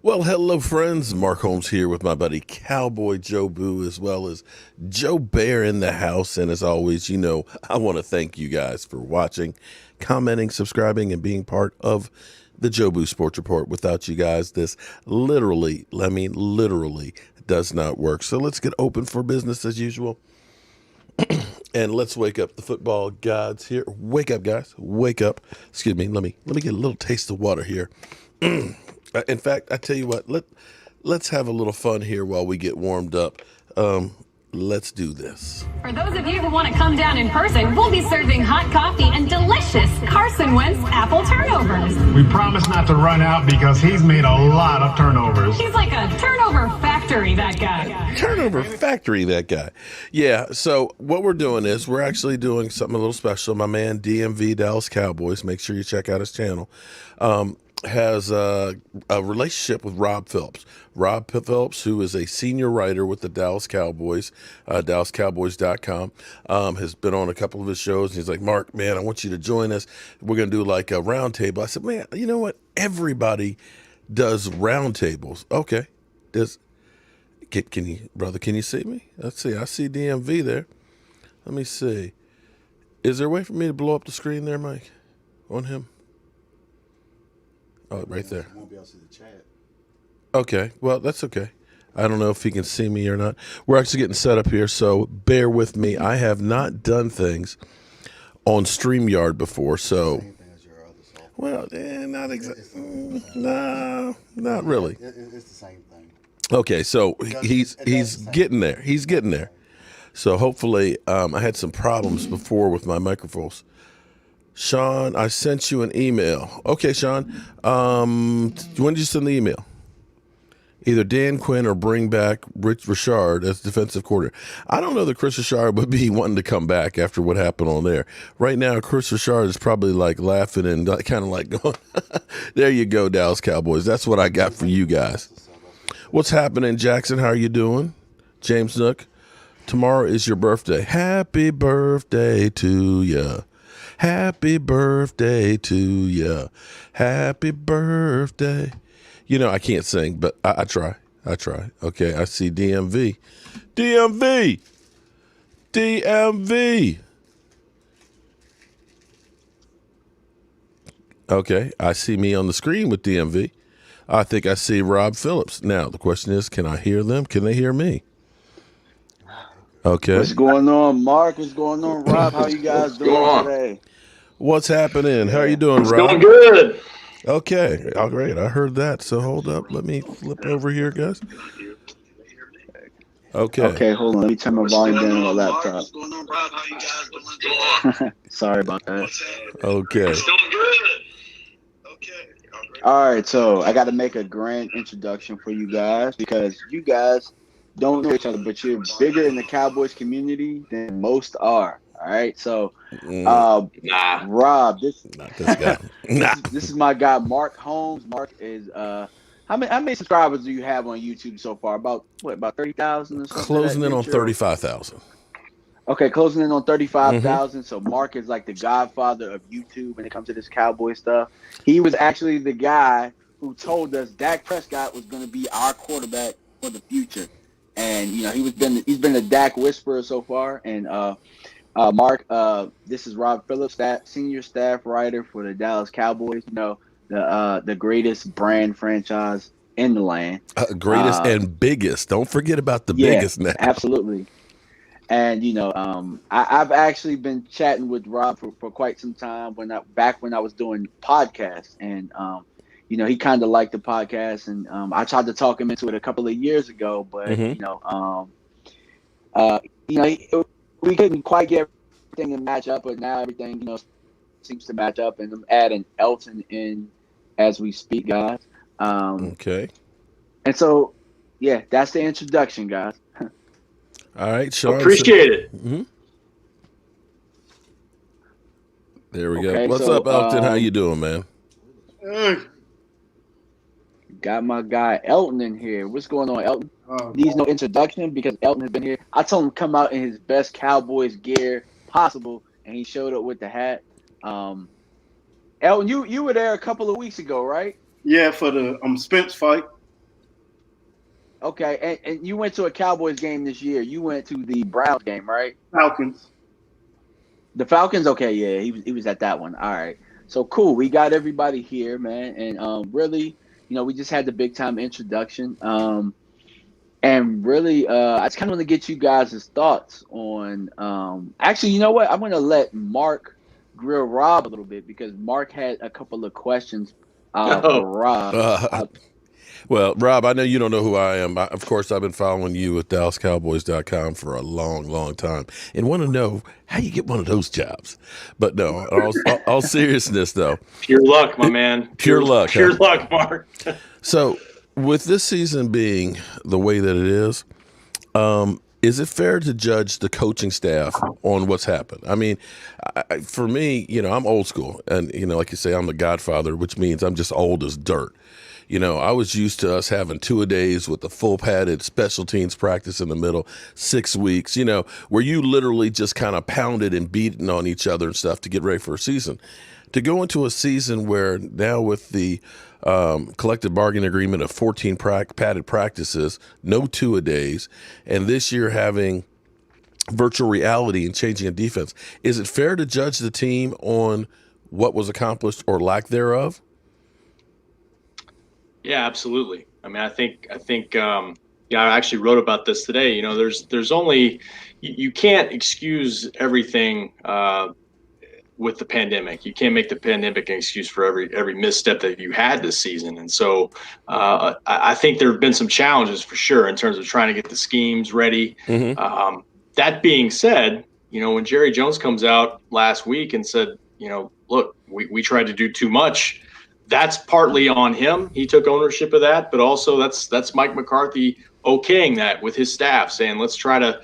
Well, hello, friends. Mark Holmes here with my buddy Cowboy Joe Boo, as well as Joe Bear in the house. And as always, I want to thank you guys for watching, commenting, subscribing, and being part of the Joe Boo Sports Report. Without you guys, this literally does not work. So let's get open for business as usual. And let's wake up the football gods here. Wake up, guys. Wake up. Excuse me. Let me get a little taste of water here. In fact, I tell you what, let's have a little fun here while we get warmed up. Let's do this. For those of you who want to come down in person, we'll be serving hot coffee and delicious Carson Wentz apple turnovers. We promise not to run out because he's made a lot of turnovers. He's like a turnover factory, that guy. Turnover factory, that guy. Yeah, so what we're doing is we're actually doing something a little special. My man DMV, Dallas Cowboys, make sure you check out his channel, has a relationship with Rob Phillips. Rob Phillips, who is a senior writer with the Dallas Cowboys, DallasCowboys.com, has been on a couple of his shows. And he's like, Mark, man, I want you to join us. We're going to do like a round table. I said, man, you know what? Everybody does round tables. Okay. Can you see me? Let's see. I see DMV there. Let me see. Is there a way for me to blow up the screen there, Mike, on him? Oh, right there. I won't be able to see the chat. Okay, well, that's okay. I don't know if he can see me or not. We're actually getting set up here, so bear with me. I have not done things on StreamYard before, so. Same thing as your other software. Well, not exactly. No, not really. It's the same thing. Okay, so he's getting there. He's getting there. So hopefully, I had some problems before with my microphones. Sean, I sent you an email. Okay, Sean. When did you send the email? Either Dan Quinn or bring back Rich Richard as defensive coordinator. I don't know that Chris Richard would be wanting to come back after what happened on there. Right now, Chris Richard is probably like laughing and kind of like going, there you go, Dallas Cowboys. That's what I got for you guys. What's happening, Jackson? How are you doing? James Nook, tomorrow is your birthday. Happy birthday to you. Happy birthday to you. Happy birthday. I can't sing, but I try. Okay, I see DMV. DMV. Okay, I see me on the screen with DMV. I think I see Rob Phillips. Now, the question is, can I hear them? Can they hear me? Okay. What's going on, Mark? What's going on, Rob? How you guys doing today? What's happening? How are you doing, Rob? Doing good. Okay. Oh, great. I heard that. So hold up. Let me flip over here, guys. Okay. Okay, hold on. Let me turn my volume down on my laptop. What's going on, Rob? How you guys doing? Sorry about that. Okay. It's doing good. Okay. All right, so I got to make a grand introduction for you guys because you guys don't know each other, but you're bigger in the Cowboys community than most are. All right, so Rob, not this guy. this is my guy, Mark Holmes. Mark is how many subscribers do you have on YouTube so far? About 30,000 or something? Closing in on 35,000. Okay, closing in on 35,000. So Mark is like the godfather of YouTube when it comes to this Cowboy stuff. He was actually the guy who told us Dak Prescott was going to be our quarterback for the future, and he's been a Dak whisperer so far. And Mark, this is Rob Phillips, senior staff writer for the Dallas Cowboys. The greatest brand franchise in the land. Greatest and biggest. Don't forget about the biggest now. Absolutely. And I've actually been chatting with Rob for quite some time when I was doing podcasts, and he kind of liked the podcast, and I tried to talk him into it a couple of years ago, but we couldn't quite get everything to match up, but now everything seems to match up, and I'm adding Elton in as we speak, guys. Okay. And so, that's the introduction, guys. All right, Sean. Appreciate it. Mm-hmm. There we Okay, go. What's so, up, Elton? How you doing, man? Got my guy Elton in here. What's going on, Elton? Needs no introduction because Elton has been here. I told him to come out in his best Cowboys gear possible, and he showed up with the hat. Elton, you were there a couple of weeks ago, right? Yeah, for the Spence fight. Okay, and you went to a Cowboys game this year. You went to the Browns game, right? Falcons. The Falcons. Okay, yeah, he was at that one. All right, so cool. We got everybody here, man, and really, we just had the big time introduction. And really, I just kind of want to get you guys' thoughts on. Actually, you know what? I'm going to let Mark grill Rob a little bit because Mark had a couple of questions for Rob. Well, Rob, I know you don't know who I am. Of course, I've been following you at DallasCowboys.com for a long, long time and want to know how you get one of those jobs. But no, all seriousness, though. Pure luck, my man. Pure luck. Pure luck, Mark. So with this season being the way that it is it fair to judge the coaching staff on what's happened? I mean, for me, I'm old school. And, like you say, I'm the godfather, which means I'm just old as dirt. I was used to us having 2-a-days with a full padded special teams practice in the middle, 6 weeks, where you literally just kind of pounded and beating on each other and stuff to get ready for a season. To go into a season where now with the collective bargaining agreement of 14 padded practices, no 2-a-days, and this year having virtual reality and changing a defense, is it fair to judge the team on what was accomplished or lack thereof? Yeah, absolutely. I mean, I think I actually wrote about this today. There's only, you can't excuse everything with the pandemic. You can't make the pandemic an excuse for every misstep that you had this season. And so I think there have been some challenges for sure in terms of trying to get the schemes ready. Mm-hmm. That being said, when Jerry Jones comes out last week and said, look, we tried to do too much, that's partly on him. He took ownership of that, but also that's Mike McCarthy okaying that with his staff, saying let's try to,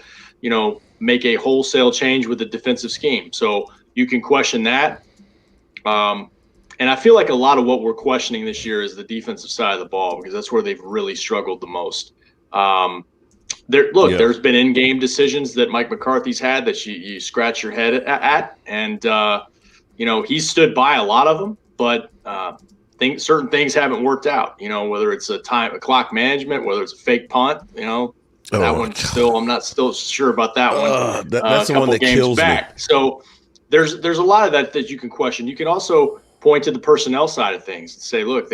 make a wholesale change with the defensive scheme. So you can question that. And I feel like a lot of what we're questioning this year is the defensive side of the ball because that's where they've really struggled the most. There's been in-game decisions that Mike McCarthy's had that you scratch your head at, and he's stood by a lot of them, but certain things haven't worked out, whether it's a clock management, whether it's a fake punt, that one still, I'm not still sure about that one. That's the one that kills back. me. So there's a lot of that you can question. You can also point to the personnel side of things and say, look,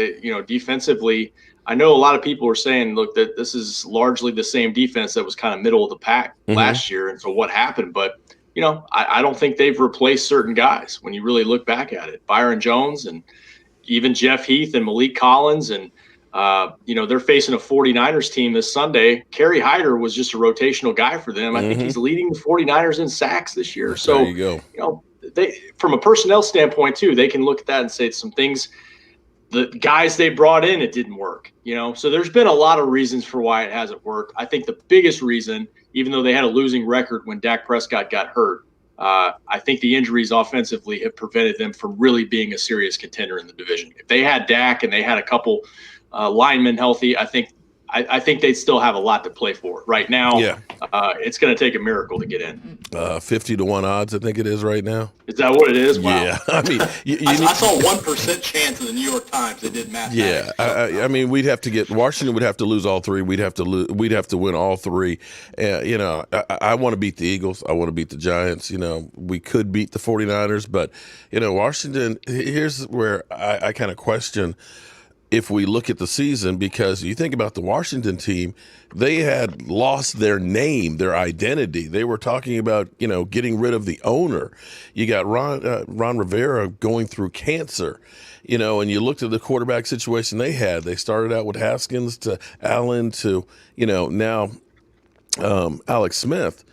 defensively, I know a lot of people are saying, look, that this is largely the same defense that was kind of middle of the pack last year. And so what happened? But, I don't think they've replaced certain guys when you really look back at it. Byron Jones and even Jeff Heath and Malik Collins and, they're facing a 49ers team this Sunday. Kerry Hyder was just a rotational guy for them. I think he's leading the 49ers in sacks this year. So, there you go. They, from a personnel standpoint too, they can look at that and say some things, the guys they brought in, it didn't work, So there's been a lot of reasons for why it hasn't worked. I think the biggest reason, even though they had a losing record when Dak Prescott got hurt, I think the injuries offensively have prevented them from really being a serious contender in the division. If they had Dak and they had a couple linemen healthy, I think they'd still have a lot to play for. Right now, it's going to take a miracle to get in. 50-1 odds, I think it is right now. Is that what it is? Wow. Yeah, I mean, I saw 1% chance in the New York Times. They did mathematics. Yeah, I mean, Washington would have to lose all three. We'd have to win all three. I want to beat the Eagles. I want to beat the Giants. We could beat the 49ers, but Washington. Here's where I kind of question. If we look at the season, because you think about the Washington team, they had lost their name, their identity. They were talking about, getting rid of the owner. You got Ron Rivera going through cancer, and you looked at the quarterback situation they had. They started out with Haskins to Allen to, now Alex Smith.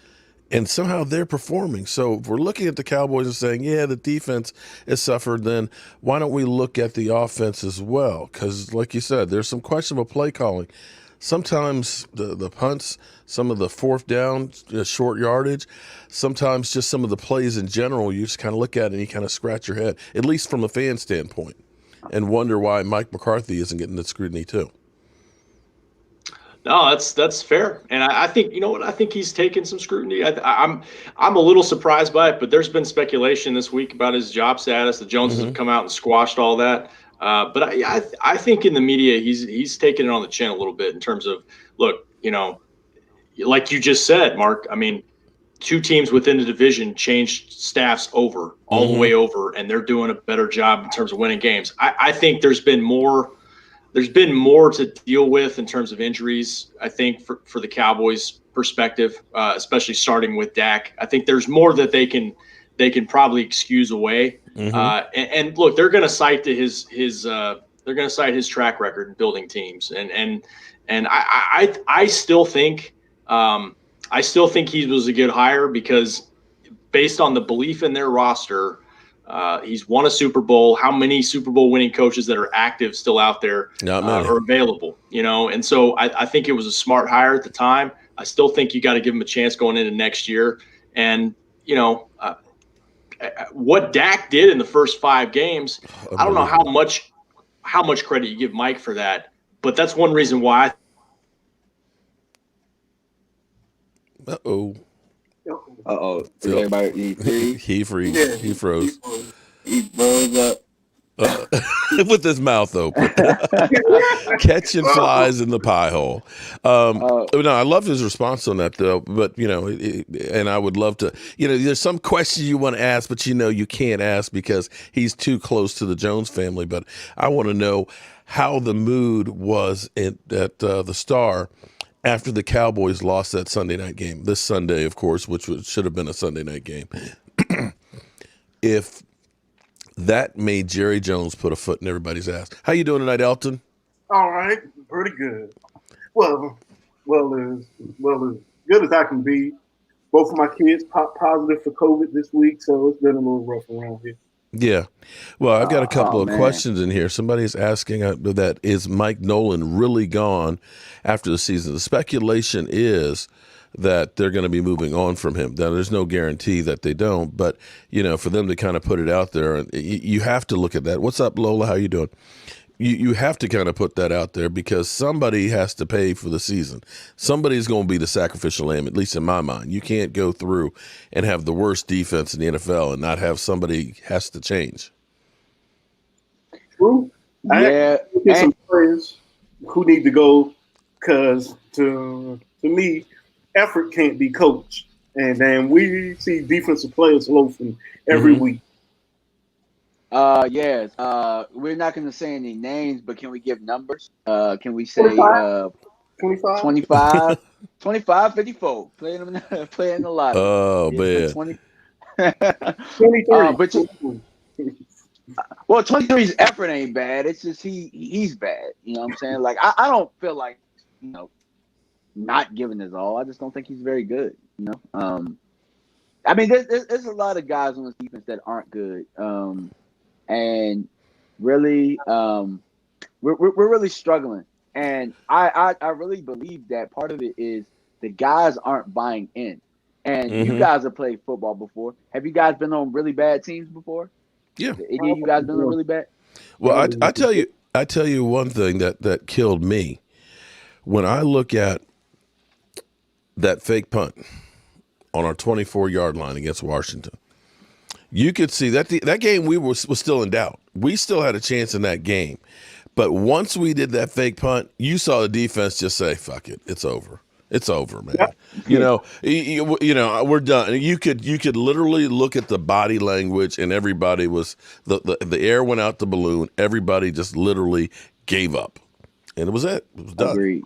And somehow they're performing. So if we're looking at the Cowboys and saying, yeah, the defense has suffered, then why don't we look at the offense as well? Because like you said, there's some questionable play calling. Sometimes the punts, some of the fourth down, short yardage, sometimes just some of the plays in general, you just kind of look at it and you kind of scratch your head, at least from a fan standpoint, and wonder why Mike McCarthy isn't getting the scrutiny too. No, that's fair, and I think I think he's taken some scrutiny. I'm a little surprised by it, but there's been speculation this week about his job status. The Joneses have come out and squashed all that. But I think in the media, he's taking it on the chin a little bit in terms of, look, like you just said, Mark, I mean, two teams within the division changed staffs over all the way over, and they're doing a better job in terms of winning games. I think there's been more to deal with in terms of injuries, I think, for the Cowboys perspective, especially starting with Dak. I think there's more that they can probably excuse away. And look, they're going to cite his track record in building teams. And I still think he was a good hire because based on the belief in their roster, he's won a Super Bowl. How many Super Bowl winning coaches that are active still out there are available, And so I think it was a smart hire at the time. I still think you got to give him a chance going into next year. And, what Dak did in the first 5 games, I don't know how much credit you give Mike for that, but that's one reason why. Uh-oh. Everybody, He froze. he froze up. With his mouth open. Catching flies in the pie hole. No, I love his response on that, though. But, and I would love to, there's some questions you want to ask, but you can't ask because he's too close to the Jones family. But I want to know how the mood was at the Star after the Cowboys lost that Sunday night game. This Sunday, of course, which should have been a Sunday night game. If that made Jerry Jones put a foot in everybody's ass. How you doing tonight, Elton? All right, pretty good. Well, as good as I can be. Both of my kids popped positive for COVID this week, so it's been a little rough around here. Yeah. Well, I've got a couple of questions in here. Somebody's asking that, is Mike Nolan really gone after the season? The speculation is that they're going to be moving on from him. Now, there's no guarantee that they don't, but, for them to kind of put it out there, you have to look at that. What's up, Lola? How you doing? You have to kind of put that out there because somebody has to pay for the season. Somebody's going to be the sacrificial lamb, at least in my mind. You can't go through and have the worst defense in the NFL and not have somebody has to change. True. Yeah. I some players who need to go because to me, effort can't be coached. And then we see defensive players loafing every week. Yes. We're not going to say any names, but can we give numbers? Can we say 25, 54, playing a lot. Oh, man. 23. Well, 23's effort ain't bad. It's just he's bad. You know what I'm saying? Like, I don't feel like, not giving his all. I just don't think he's very good, I mean, there's a lot of guys on this defense that aren't good. And really, we're really struggling. And I really believe that part of it is the guys aren't buying in. And you guys have played football before. Have you guys been on really bad teams before? Yeah. Any of you guys been on really bad? Well, I tell you one thing that killed me. When I look at that fake punt on our 24-yard line against Washington, you could see that that game was still in doubt. We still had a chance in that game. But once we did that fake punt, you saw the defense just say, fuck it, it's over. It's over, man. Yep. We're done. You could literally look at the body language and everybody was the air went out the balloon. Everybody just literally gave up. And it was it. It was done. Agreed.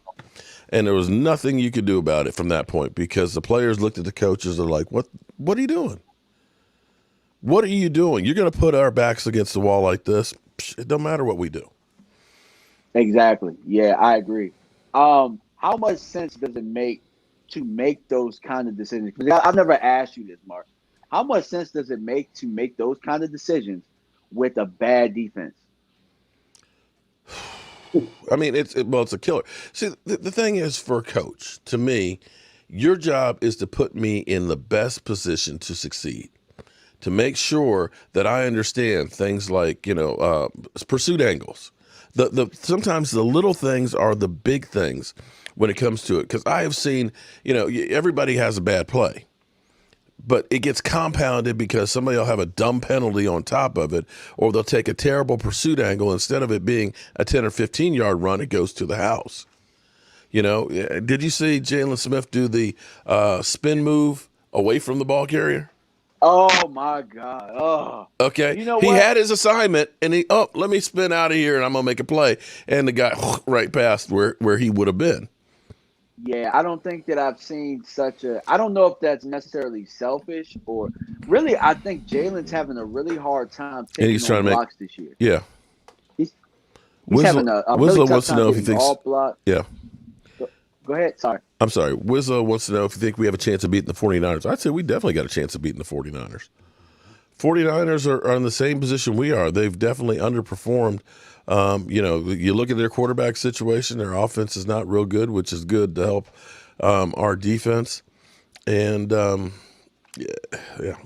And there was nothing you could do about it from that point because the players looked at the coaches and like, what are you doing? What are you doing? You're going to put our backs against the wall like this? It don't matter what we do. Exactly. Yeah, I agree. How much sense does it make to make those kind of decisions? Because I've never asked you this, Mark. How much sense does it make to make those kind of decisions with a bad defense? I mean, it's a killer. See, the thing is for a coach, to me, your job is to put me in the best position to succeed, to make sure that I understand things like, pursuit angles. Sometimes the little things are the big things when it comes to it. Because I have seen, everybody has a bad play. but it gets compounded because somebody will have a dumb penalty on top of it, or they'll take a terrible pursuit angle. Instead of it being a 10 or 15-yard run, it goes to the house. You know, did you see Jalen Smith do the spin move away from the ball carrier? Oh my God! Oh, okay. You know he what? had his assignment, and let me spin out of here, and I'm gonna make a play, and the guy right past where he would have been. Yeah, I don't think that I've seen such a. I don't know if that's necessarily selfish or really. I think Jalen's having a really hard time taking on blocks this year. Yeah, he's having a really tough wants to time know if he getting thinks all blocks. Yeah. Go ahead. Sorry. I'm sorry. Wizzo wants to know if you think we have a chance of beating the 49ers. I'd say we definitely got a chance of beating the 49ers. 49ers are in the same position we are. They've definitely underperformed. You know, you look at their quarterback situation, their offense is not real good, which is good to help our defense. And, yeah.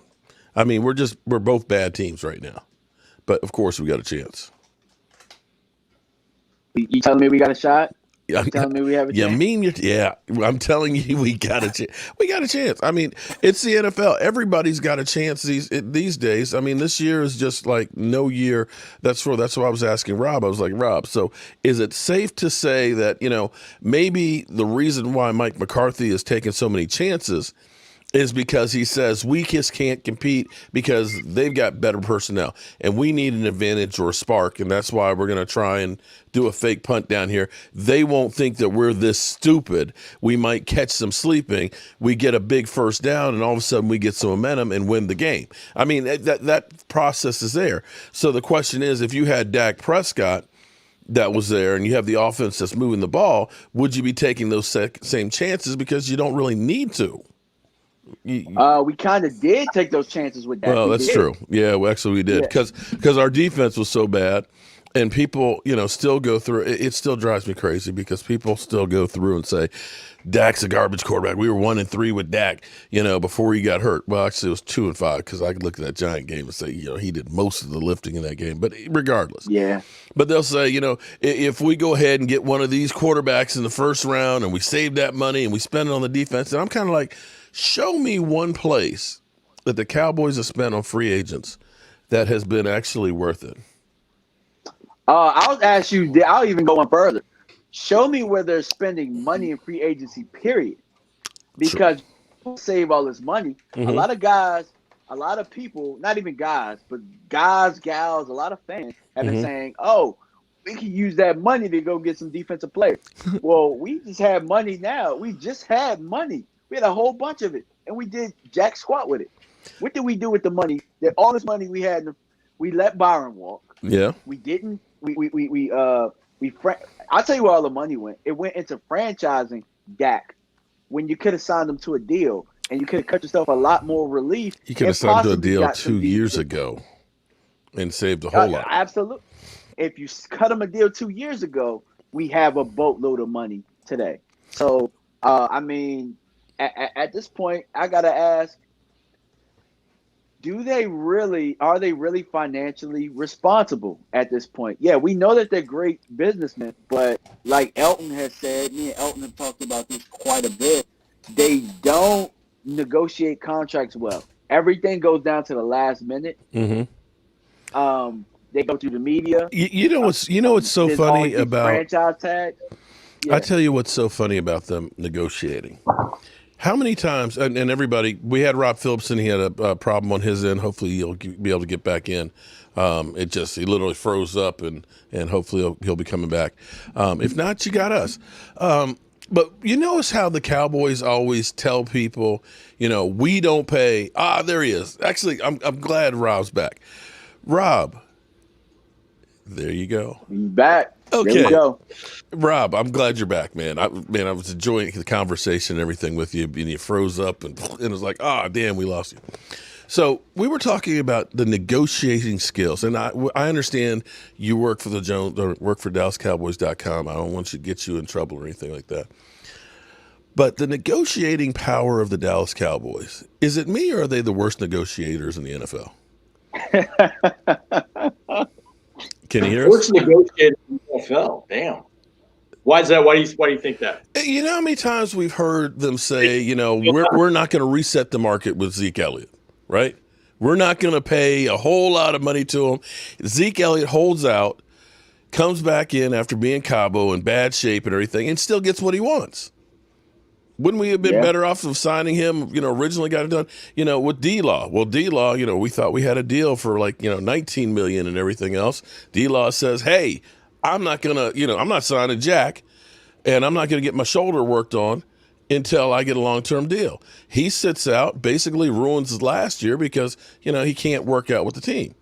I mean, we're both bad teams right now. But, of course, we got a chance. You telling me we got a shot? You telling me we have a chance? I'm telling you, we got a chance. We got a chance. I mean, it's the NFL. Everybody's got a chance these days. I mean, this year is just like no year. That's why I was asking Rob. I was like, Rob, so is it safe to say that, you know, maybe the reason why Mike McCarthy is taking so many chances is because he says we just can't compete because they've got better personnel and we need an advantage or a spark, and that's why we're going to try and do a fake punt down here. They won't think that we're this stupid. We might catch them sleeping. We get a big first down, and all of a sudden we get some momentum and win the game. I mean, that process is there. So the question is, if you had Dak Prescott that was there and you have the offense that's moving the ball, would you be taking those same chances because you don't really need to? We kind of did take those chances with that. Well, that's true. Yeah, well, actually we did because our defense was so bad, and people, you know, still go through. It still drives me crazy because people still go through and say, Dak's a garbage quarterback. We were 1-3 with Dak, you know, before he got hurt. Well, actually, it was 2-5 because I could look at that Giant game and say, you know, he did most of the lifting in that game. But regardless, But they'll say, you know, if we go ahead and get one of these quarterbacks in the first round and we save that money and we spend it on the defense, and I'm kind of like, show me one place that the Cowboys have spent on free agents that has been actually worth it. I'll ask you, I'll even go one further. Show me where they're spending money in free agency, period. Because people save all this money. A lot of guys, a lot of people, not even guys, but guys, gals, a lot of fans have been saying, oh, we can use that money to go get some defensive players. Well, we just have money now. We just had money. We had a whole bunch of it, and we did jack squat with it. What did we do with the money? All this money we had, we let Byron walk. Yeah. We didn't. I'll tell you where all the money went. It went into franchising Dak when you could have signed him to a deal, and you could have cut yourself a lot more relief. You could have signed to a deal 2 years ago and saved a whole lot. Absolutely. If you cut him a deal 2 years ago, we have a boatload of money today. So, I mean, at this point, I gotta ask: are they really financially responsible at this point? Yeah, we know that they're great businessmen, but like Elton has said, me and Elton have talked about this quite a bit. They don't negotiate contracts well. Everything goes down to the last minute. They go through the media. You know what's so funny about franchise tag. Yeah. I tell you what's so funny about them negotiating. How many times, and everybody, we had Rob Phillips, and he had a problem on his end. Hopefully he'll be able to get back in. He literally froze up, and hopefully he'll be coming back. If not, you got us. But you notice how the Cowboys always tell people, you know, we don't pay. There he is. Actually, I'm glad Rob's back. Rob, there you go. He's back. Okay. There we go. Rob, I'm glad you're back, man. I was enjoying the conversation and everything with you, and you froze up, and it was like, damn, we lost you. So we were talking about the negotiating skills, and I understand you work for work for DallasCowboys.com. I don't want to get you in trouble or anything like that. But the negotiating power of the Dallas Cowboys, is it me or are they the worst negotiators in the NFL? Can you hear us? Worst negotiator in the NFL. Damn. Why is that? Why do you think that? You know how many times we've heard them say, we're not going to reset the market with Zeke Elliott, right? We're not going to pay a whole lot of money to him. Zeke Elliott holds out, comes back in after being Cabo in bad shape and everything, and still gets what he wants. Wouldn't we have been better off of signing him, originally got it done, with D-Law? Well, D-Law, we thought we had a deal for $19 million and everything else. D-Law says, hey, I'm not going to, I'm not signing Jack, and I'm not going to get my shoulder worked on until I get a long-term deal. He sits out, basically ruins his last year because, he can't work out with the team.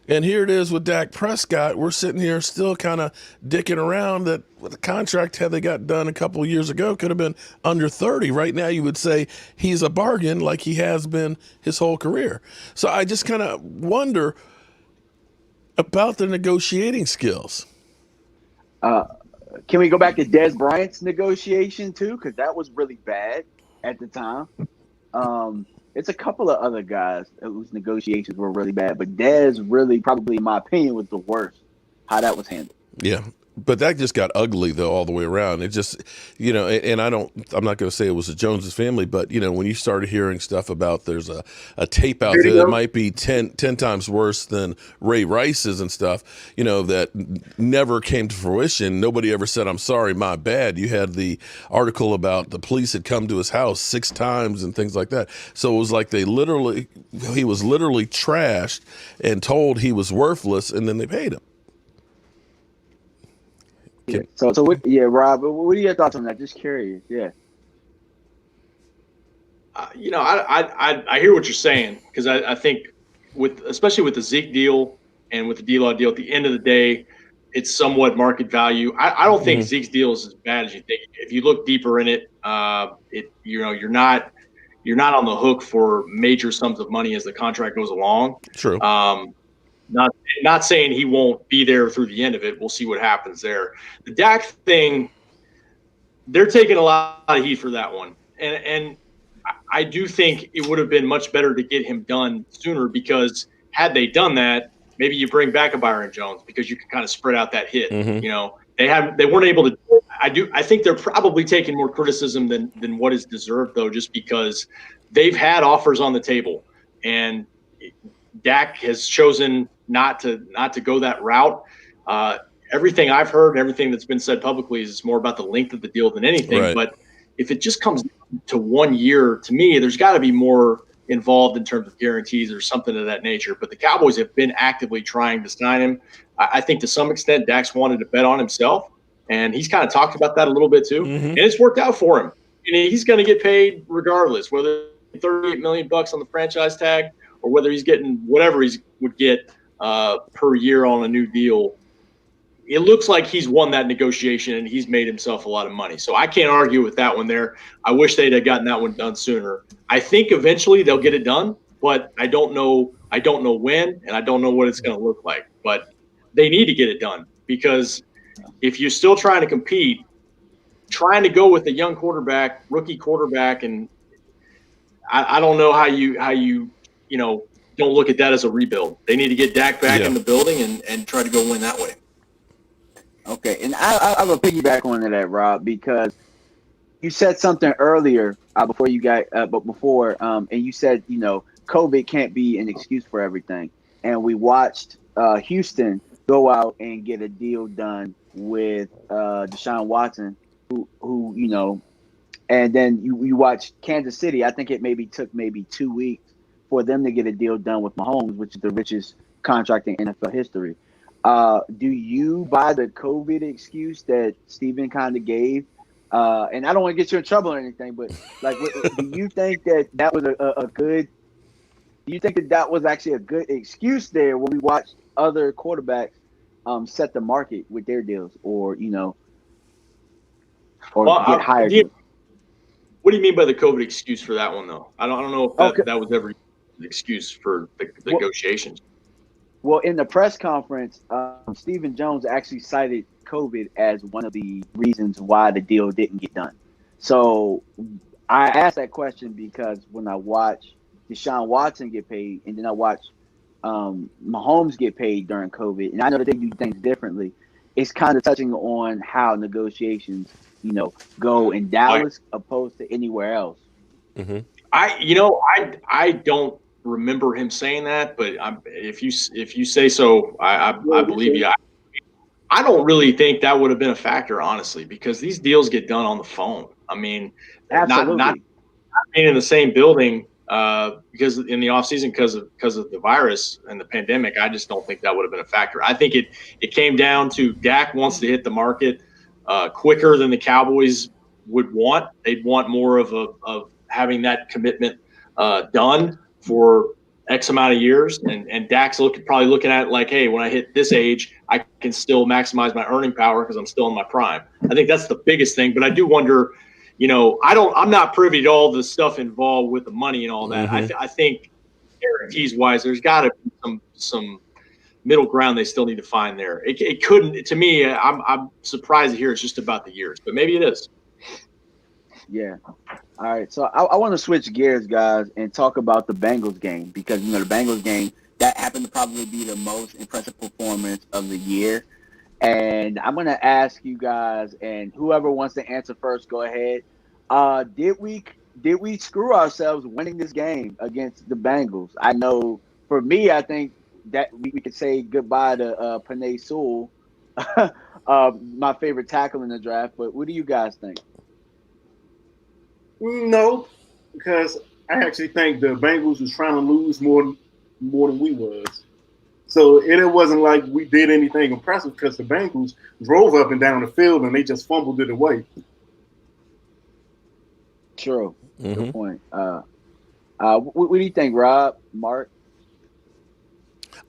And here it is with Dak Prescott. We're sitting here still kind of dicking around that with the contract had they got done a couple of years ago could have been under 30. Right now you would say he's a bargain like he has been his whole career. So I just kind of wonder about the negotiating skills. Can we go back to Des Bryant's negotiation too? Because that was really bad at the time. It's a couple of other guys whose negotiations were really bad, but Dez really, probably in my opinion, was the worst. How that was handled. Yeah. But that just got ugly, though, all the way around. It just, and I'm not going to say it was the Joneses family, but, when you started hearing stuff about there's a tape out there that might be 10 times worse than Ray Rice's and stuff, that never came to fruition. Nobody ever said, I'm sorry, my bad. You had the article about the police had come to his house 6 times and things like that. So it was like he was literally trashed and told he was worthless, and then they paid him. Yeah. So Rob, what are your thoughts on that? Just curious. Yeah. I hear what you're saying because I think especially with the Zeke deal and with the D-Law deal, at the end of the day, it's somewhat market value. I don't think Zeke's deal is as bad as you think. If you look deeper in it, you're not on the hook for major sums of money as the contract goes along. True. Not saying he won't be there through the end of it. We'll see what happens there. The Dak thing, they're taking a lot of heat for that one. And I do think it would have been much better to get him done sooner because had they done that, maybe you bring back a Byron Jones because you can kind of spread out that hit. They weren't able to. I think they're probably taking more criticism than what is deserved, though, just because they've had offers on the table and Dak has chosen not to go that route. Everything I've heard and everything that's been said publicly is more about the length of the deal than anything. Right. But if it just comes to 1 year, to me, there's got to be more involved in terms of guarantees or something of that nature. But the Cowboys have been actively trying to sign him. I think to some extent Dak's wanted to bet on himself, and he's kind of talked about that a little bit too. And it's worked out for him. And he's going to get paid regardless, whether $38 million on the franchise tag or whether he's getting whatever he would get per year on a new deal. It looks like he's won that negotiation and he's made himself a lot of money. So I can't argue with that one there. I wish they'd have gotten that one done sooner. I think eventually they'll get it done, but I don't know when, and I don't know what it's going to look like. But they need to get it done because if you're still trying to compete, trying to go with a young quarterback, rookie quarterback, and I don't know how you don't look at that as a rebuild. They need to get Dak back in the building and try to go win that way. Okay, and I will piggyback onto that, Rob, because you said something earlier before you got, and you said COVID can't be an excuse for everything, and we watched Houston go out and get a deal done with Deshaun Watson, who and then you watch Kansas City. I think it took 2 weeks for them to get a deal done with Mahomes, which is the richest contract in NFL history. Do you buy the COVID excuse that Steven kind of gave? And I don't want to get you in trouble or anything, but do you think that was a good? Do you think that was actually a good excuse there when we watched other quarterbacks set the market with their deals, or get hired? What do you mean by the COVID excuse for that one, though? I don't know if that was ever an excuse for the negotiations. Well, in the press conference, Stephen Jones actually cited COVID as one of the reasons why the deal didn't get done. So I asked that question because when I watch Deshaun Watson get paid, and then I watch Mahomes get paid during COVID, and I know that they do things differently. it's kind of touching on how negotiations, go in Dallas opposed to anywhere else. Mm-hmm. I don't remember him saying that, but if you say so, I believe you. I don't really think that would have been a factor, honestly, because these deals get done on the phone. I mean, Absolutely. not being in the same building because in the off season because of the virus and the pandemic, I just don't think that would have been a factor. I think it came down to Dak wants to hit the market quicker than the Cowboys would want. They'd want more of having that commitment done for X amount of years, and Dak's probably looking at it like, hey, when I hit this age, I can still maximize my earning power because I'm still in my prime. I think that's the biggest thing. But I do wonder, I'm not privy to all the stuff involved with the money and all that. Mm-hmm. I think guarantees wise, there's got to be some middle ground they still need to find there. It couldn't, to me, I'm surprised to hear it's just about the years, but maybe it is. Yeah. All right. So I want to switch gears, guys, and talk about the Bengals game because, the Bengals game, that happened to probably be the most impressive performance of the year. And I'm going to ask you guys, and whoever wants to answer first, go ahead. Did we screw ourselves winning this game against the Bengals? I know for me, I think that we could say goodbye to Penei Sewell, my favorite tackle in the draft. But what do you guys think? No, because I actually think the Bengals was trying to lose more than we was. So it wasn't like we did anything impressive because the Bengals drove up and down the field and they just fumbled it away. True. Mm-hmm. Good point. What do you think, Rob, Mark?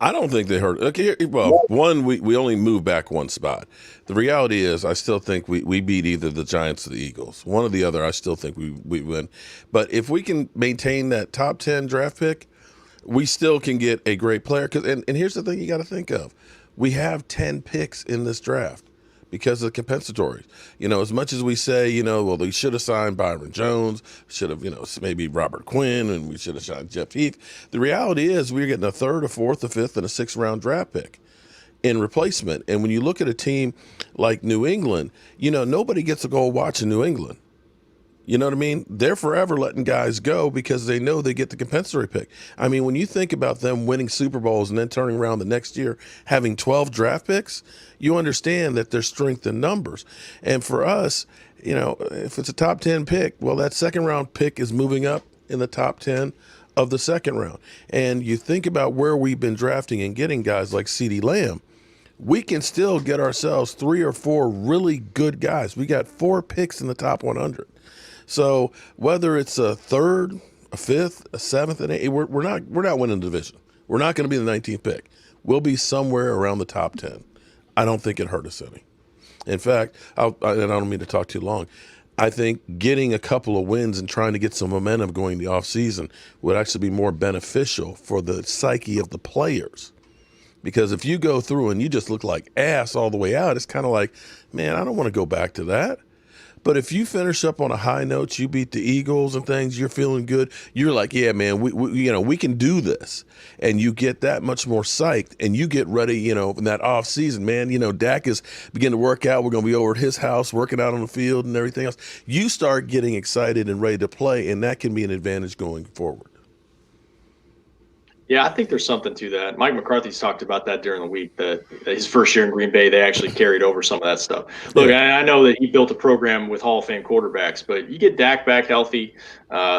I don't think they hurt. Okay, well, one, we only moved back one spot. The reality is I still think we beat either the Giants or the Eagles. One or the other, I still think we win. But if we can maintain that top 10 draft pick, we still can get a great player. And here's the thing you got to think of. We have 10 picks in this draft because of compensatories. As much as we say, well, they should have signed Byron Jones, should have, maybe Robert Quinn, and we should have signed Jeff Heath. The reality is we're getting a third, a fourth, a fifth, and a sixth round draft pick in replacement. And when you look at a team like New England, nobody gets to go watch in New England. You know what I mean? They're forever letting guys go because they know they get the compensatory pick. I mean, when you think about them winning Super Bowls and then turning around the next year having 12 draft picks, you understand that there's strength in numbers. And for us, if it's a top 10 pick, well, that second round pick is moving up in the top 10 of the second round. And you think about where we've been drafting and getting guys like CeeDee Lamb, we can still get ourselves 3 or 4 really good guys. We got 4 picks in the top 100. So whether it's a third, a fifth, a seventh, and eighth, we're not winning the division. We're not going to be the 19th pick. We'll be somewhere around the top 10. I don't think it hurt us any. In fact, and I don't mean to talk too long, I think getting a couple of wins and trying to get some momentum going the offseason would actually be more beneficial for the psyche of the players. Because if you go through and you just look like ass all the way out, it's kind of like, man, I don't want to go back to that. But if you finish up on a high note, you beat the Eagles and things, you're feeling good. You're like, yeah, man, we can do this. And you get that much more psyched and you get ready, in that off season, man, Dak is beginning to work out. We're going to be over at his house, working out on the field and everything else. You start getting excited and ready to play, and that can be an advantage going forward. Yeah, I think there's something to that. Mike McCarthy's talked about that during the week, that his first year in Green Bay, they actually carried over some of that stuff. Look, I know that he built a program with Hall of Fame quarterbacks, but you get Dak back healthy,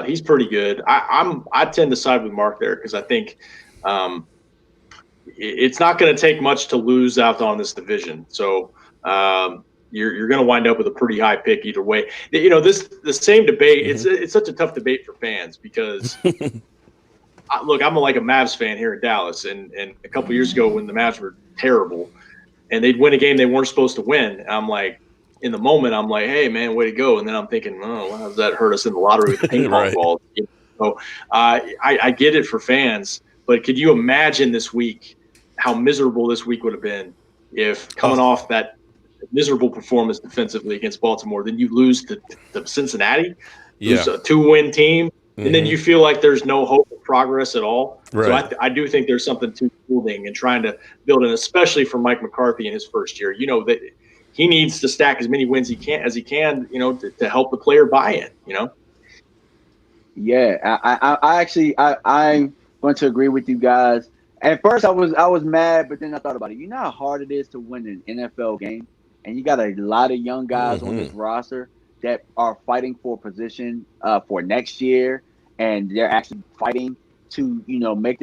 he's pretty good. I tend to side with Mark there because I think it's not going to take much to lose out on this division. So you're going to wind up with a pretty high pick either way. The same debate, it's such a tough debate for fans because – look, I'm like a Mavs fan here in Dallas, and a couple years ago when the Mavs were terrible and they'd win a game they weren't supposed to win, I'm like, in the moment, I'm like, hey, man, way to go. And then I'm thinking, oh, how does that hurt us in the lottery with the ping pong ball? So I get it for fans, but could you imagine this week how miserable this week would have been if coming off that miserable performance defensively against Baltimore, then you lose to Cincinnati, lose a 2-win team, and then you feel like there's no hope of progress at all. So Right. I do think there's something to building and trying to build in, especially for Mike McCarthy in his first year. That he needs to stack as many wins as he can, to help the player buy in. Yeah, I actually I'm going to agree with you guys. At first, I was mad, but then I thought about it. You know how hard it is to win an NFL game, and you got a lot of young guys on this roster that are fighting for position for next year, and they're actually fighting to make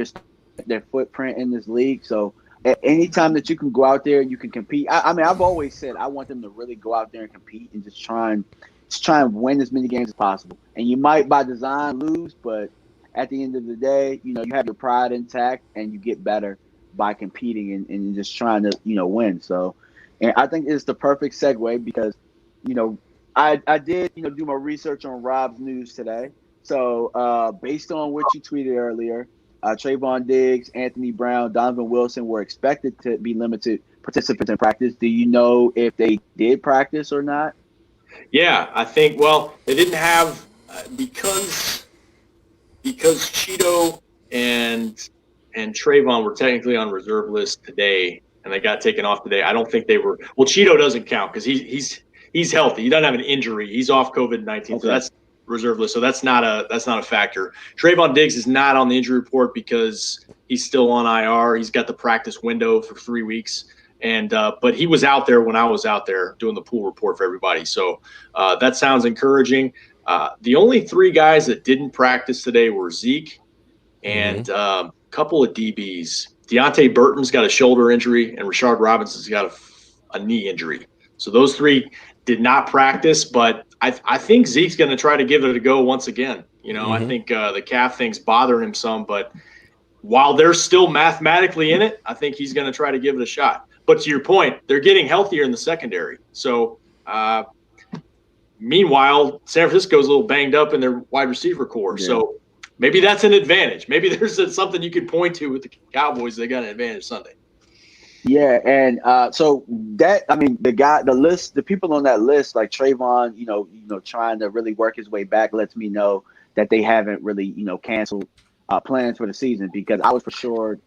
their footprint in this league. So anytime that you can go out there and you can compete, I mean, I've always said I want them to really go out there and compete and just try and win as many games as possible. And you might by design lose, but at the end of the day, you have your pride intact and you get better by competing and just trying to, win. So, and I think it's the perfect segue because, I did, do my research on Rob's news today. So based on what you tweeted earlier, Trayvon Diggs, Anthony Brown, Donovan Wilson were expected to be limited participants in practice. Do you know if they did practice or not? Yeah, I think. Well, they didn't have because Cheeto and Trayvon were technically on reserve list today, and they got taken off today. I don't think they were. Well, Cheeto doesn't count because he's healthy. He doesn't have an injury. He's off COVID-19, so that's reserve list. So that's not a factor. Trayvon Diggs is not on the injury report because he's still on IR. He's got the practice window for 3 weeks. And but he was out there when I was out there doing the pool report for everybody. So that sounds encouraging. The only 3 guys that didn't practice today were Zeke and a couple of DBs. Deontay Burton's got a shoulder injury, and Rashard Robinson's got a knee injury. So those 3 did not practice, but I think Zeke's going to try to give it a go once again. I think the calf thing's bothering him some, but while they're still mathematically in it, I think he's going to try to give it a shot. But to your point, they're getting healthier in the secondary. So, meanwhile, San Francisco's a little banged up in their wide receiver core. Yeah. So maybe that's an advantage. Maybe there's something you could point to with the Cowboys. They got an advantage Sunday. Yeah, and so that the people on that list, like Trayvon, trying to really work his way back, lets me know that they haven't really, canceled plans for the season, because I was for sure,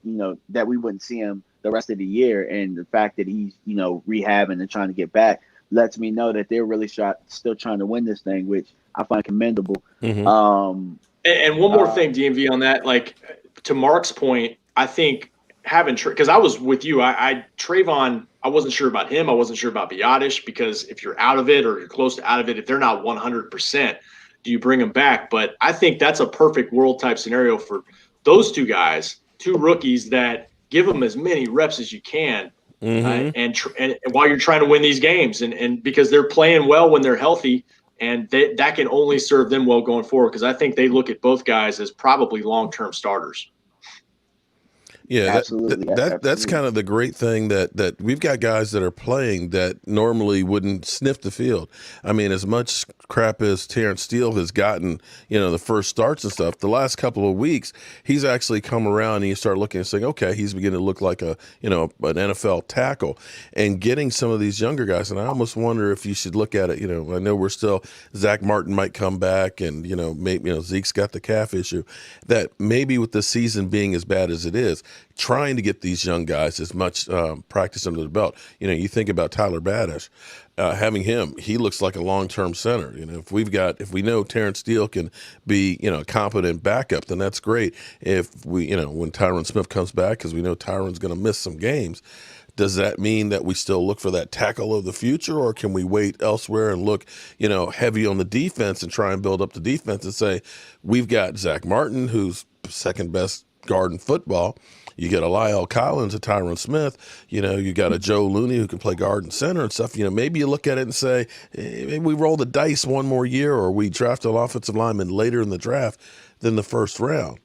that we wouldn't see him the rest of the year. And the fact that he's, rehabbing and trying to get back lets me know that they're really still trying to win this thing, which I find commendable. And one more thing, DMV, on that, like to Mark's point, I think because I was with you, Trayvon, I wasn't sure about him. I wasn't sure about Biotish, because if you're out of it or you're close to out of it, if they're not 100%, do you bring them back? But I think that's a perfect world type scenario for those 2 guys, 2 rookies, that give them as many reps as you can. And while you're trying to win these games, and because they're playing well when they're healthy, and that can only serve them well going forward, because I think they look at both guys as probably long-term starters. Yeah, absolutely. That's kind of the great thing that we've got guys that are playing that normally wouldn't sniff the field. I mean, as much crap as Terrence Steele has gotten, the first starts and stuff, the last couple of weeks, he's actually come around and you start looking and saying, okay, he's beginning to look like an NFL tackle, and getting some of these younger guys. And I almost wonder if you should look at it, I know we're still, Zach Martin might come back, and, maybe, Zeke's got the calf issue, that maybe with the season being as bad as it is, trying to get these young guys as much practice under the belt. You think about Tyler Badish, having him, he looks like a long-term center. If we know Terrence Steele can be, a competent backup, then that's great. If we, when Tyron Smith comes back, because we know Tyron's going to miss some games, does that mean that we still look for that tackle of the future, or can we wait elsewhere and look, heavy on the defense and try and build up the defense and say, we've got Zach Martin, who's second best guard in football. You get a Lyle Collins, a Tyron Smith, you got a Joe Looney who can play guard and center and stuff. Maybe you look at it and say, maybe we roll the dice one more year, or we draft an offensive lineman later in the draft than the first round,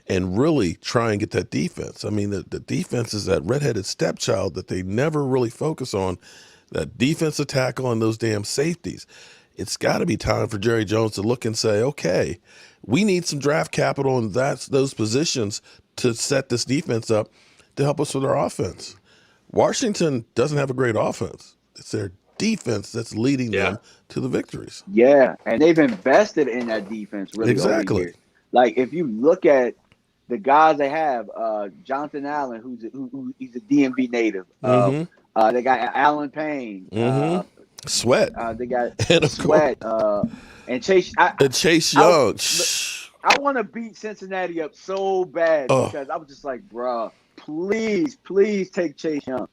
and really try and get that defense. I mean, the defense is that redheaded stepchild that they never really focus on, that defensive tackle and those damn safeties. It's got to be time for Jerry Jones to look and say, okay, we need some draft capital in those positions to set this defense up to help us with our offense. Washington doesn't have a great offense. It's their defense that's leading them to the victories. Yeah, and they've invested in that defense really. Exactly. Over the years. Like, if you look at the guys they have, Jonathan Allen, he's a DMV native. They got Alan Payne. Sweat. They got And of Sweat. And Chase. And Chase Young. I want to beat Cincinnati up so bad because I was just like, bruh, please take Chase Young.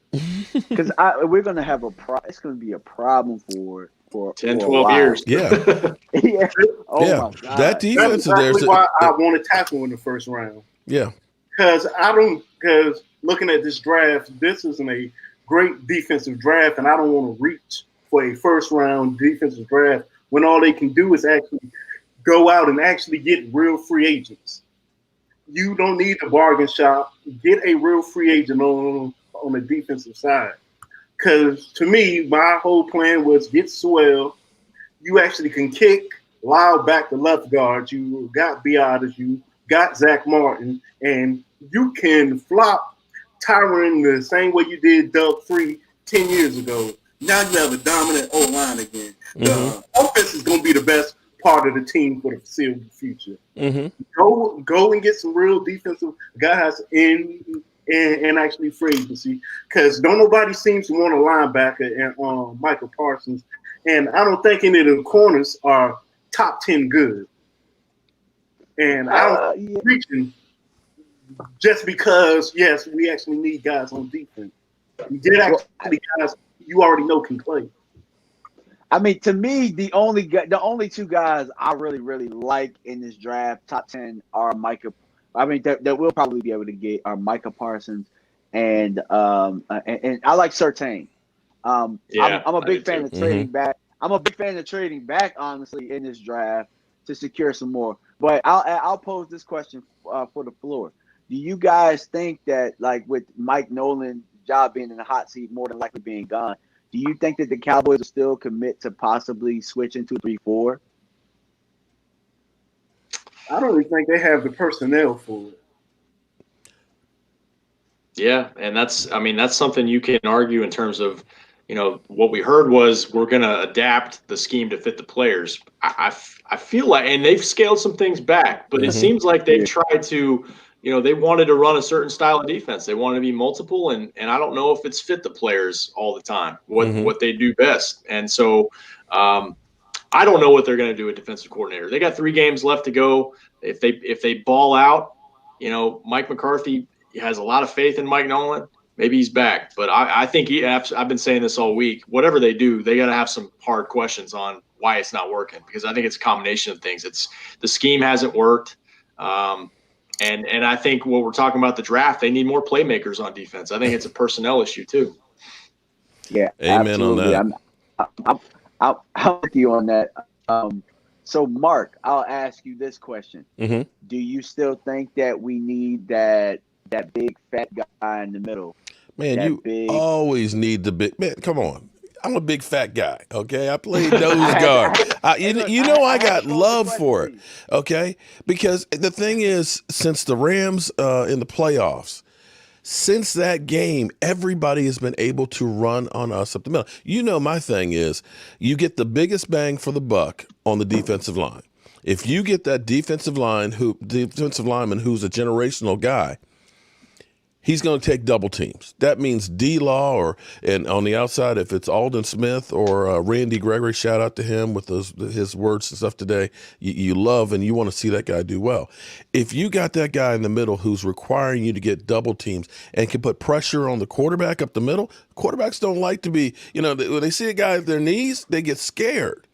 Because we're going to have it's going to be a problem for 10, 12 years. Yeah. Yeah. Oh, yeah. my God. That defense That's exactly why I want to tackle in the first round. Yeah. Because looking at this draft, this isn't a great defensive draft, and I don't want to reach for a first round defensive draft when all they can do is actually go out and actually get real free agents. You don't need a bargain shop. Get a real free agent on the defensive side. Because to me, my whole plan was get Swell. You actually can kick Lyle back to left guard. You got Biotis. You got Zach Martin. And you can flop Tyron the same way you did Doug Free 10 years ago. Now you have a dominant O-line again. The offense is going to be the best part of the team for the foreseeable future. Go and get some real defensive guys and actually free agency, because don't nobody seems to want a linebacker and Michael Parsons, and I don't think any of the corners are top 10 good. And I don't reaching just because yes, we actually need guys on defense. We did actually guys you already know can play. I mean, to me, the only two guys I really, really like in this draft, top 10, are Micah. I mean, that we'll probably be able to get are Micah Parsons and I like Surtain. I'm a big fan of trading back. I'm a big fan of trading back, honestly, in this draft to secure some more. But I'll pose this question for the floor. Do you guys think that, like, with Mike Nolan's job being in the hot seat, more than likely being gone, do you think that the Cowboys will still commit to possibly switching to 3-4? I don't even think they have the personnel for it. Yeah, and that's something you can argue in terms of, what we heard was we're going to adapt the scheme to fit the players. I feel like, and they've scaled some things back, but it seems like they've tried to, they wanted to run a certain style of defense. They wanted to be multiple, and I don't know if it's fit the players all the time, what they do best. And so I don't know what they're going to do with defensive coordinator. They got 3 games left to go. If they ball out, Mike McCarthy has a lot of faith in Mike Nolan. Maybe he's back, but I think I've been saying this all week. Whatever they do, they got to have some hard questions on why it's not working, because I think it's a combination of things. It's the scheme hasn't worked. And I think what we're talking about the draft, they need more playmakers on defense. I think it's a personnel issue too. Yeah, amen absolutely. on that. I'm with you on that. So, Mark, I'll ask you this question: do you still think that we need that big fat guy in the middle? Man, always need the big man. Come on. I'm a big fat guy, okay? I played nose guard. I got love for it, okay? Because the thing is, since the Rams in the playoffs, since that game, everybody has been able to run on us up the middle. My thing is, you get the biggest bang for the buck on the defensive line. If you get that defensive lineman who's a generational guy, he's going to take double teams. That means D-Law and on the outside, if it's Alden Smith or Randy Gregory, shout out to him with his words and stuff today. You love and you want to see that guy do well. If you got that guy in the middle who's requiring you to get double teams and can put pressure on the quarterback up the middle, quarterbacks don't like to be, when they see a guy at their knees, they get scared.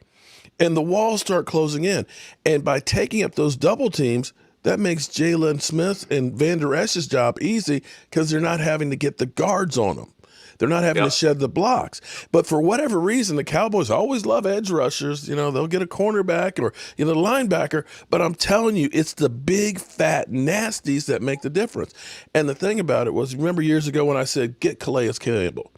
And the walls start closing in. And by taking up those double teams, that makes Jalen Smith and Van Der Esch's job easy because they're not having to get the guards on them. They're not having to shed the blocks. But for whatever reason, the Cowboys always love edge rushers. They'll get a cornerback or the linebacker. But I'm telling you, it's the big, fat nasties that make the difference. And the thing about it was, remember years ago when I said, get Calais Campbell?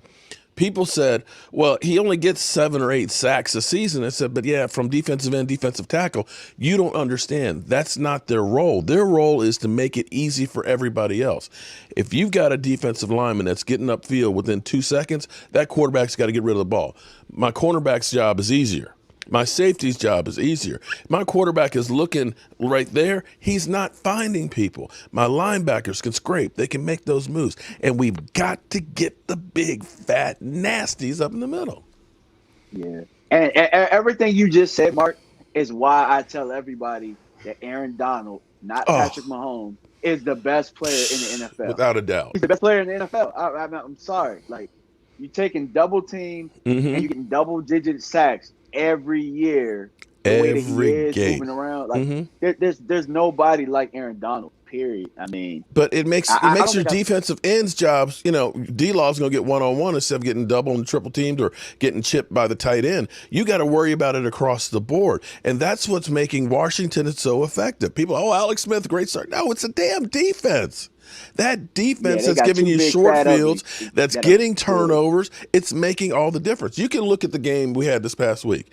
People said, well, he only gets 7 or 8 sacks a season. I said, but yeah, from defensive end, defensive tackle, you don't understand. That's not their role. Their role is to make it easy for everybody else. If you've got a defensive lineman that's getting upfield within 2 seconds, that quarterback's got to get rid of the ball. My cornerback's job is easier. My safety's job is easier. My quarterback is looking right there. He's not finding people. My linebackers can scrape. They can make those moves. And we've got to get the big, fat nasties up in the middle. Yeah. And everything you just said, Mark, is why I tell everybody that Aaron Donald, not Patrick Mahomes, is the best player in the NFL. Without a doubt. He's the best player in the NFL. I'm sorry. Like, you're taking double team and you're getting double-digit sacks every year. The way that he is game. moving around. Like, there's nobody like Aaron Donald, period. I mean. But it makes your defensive ends jobs, D-Law's going to get one-on-one instead of getting double and triple teamed or getting chipped by the tight end. You got to worry about it across the board. And that's what's making Washington so effective. People, Alex Smith, great start. No, it's a damn defense. That defense that's giving you short fields, that's getting turnovers, it's making all the difference. You can look at the game we had this past week.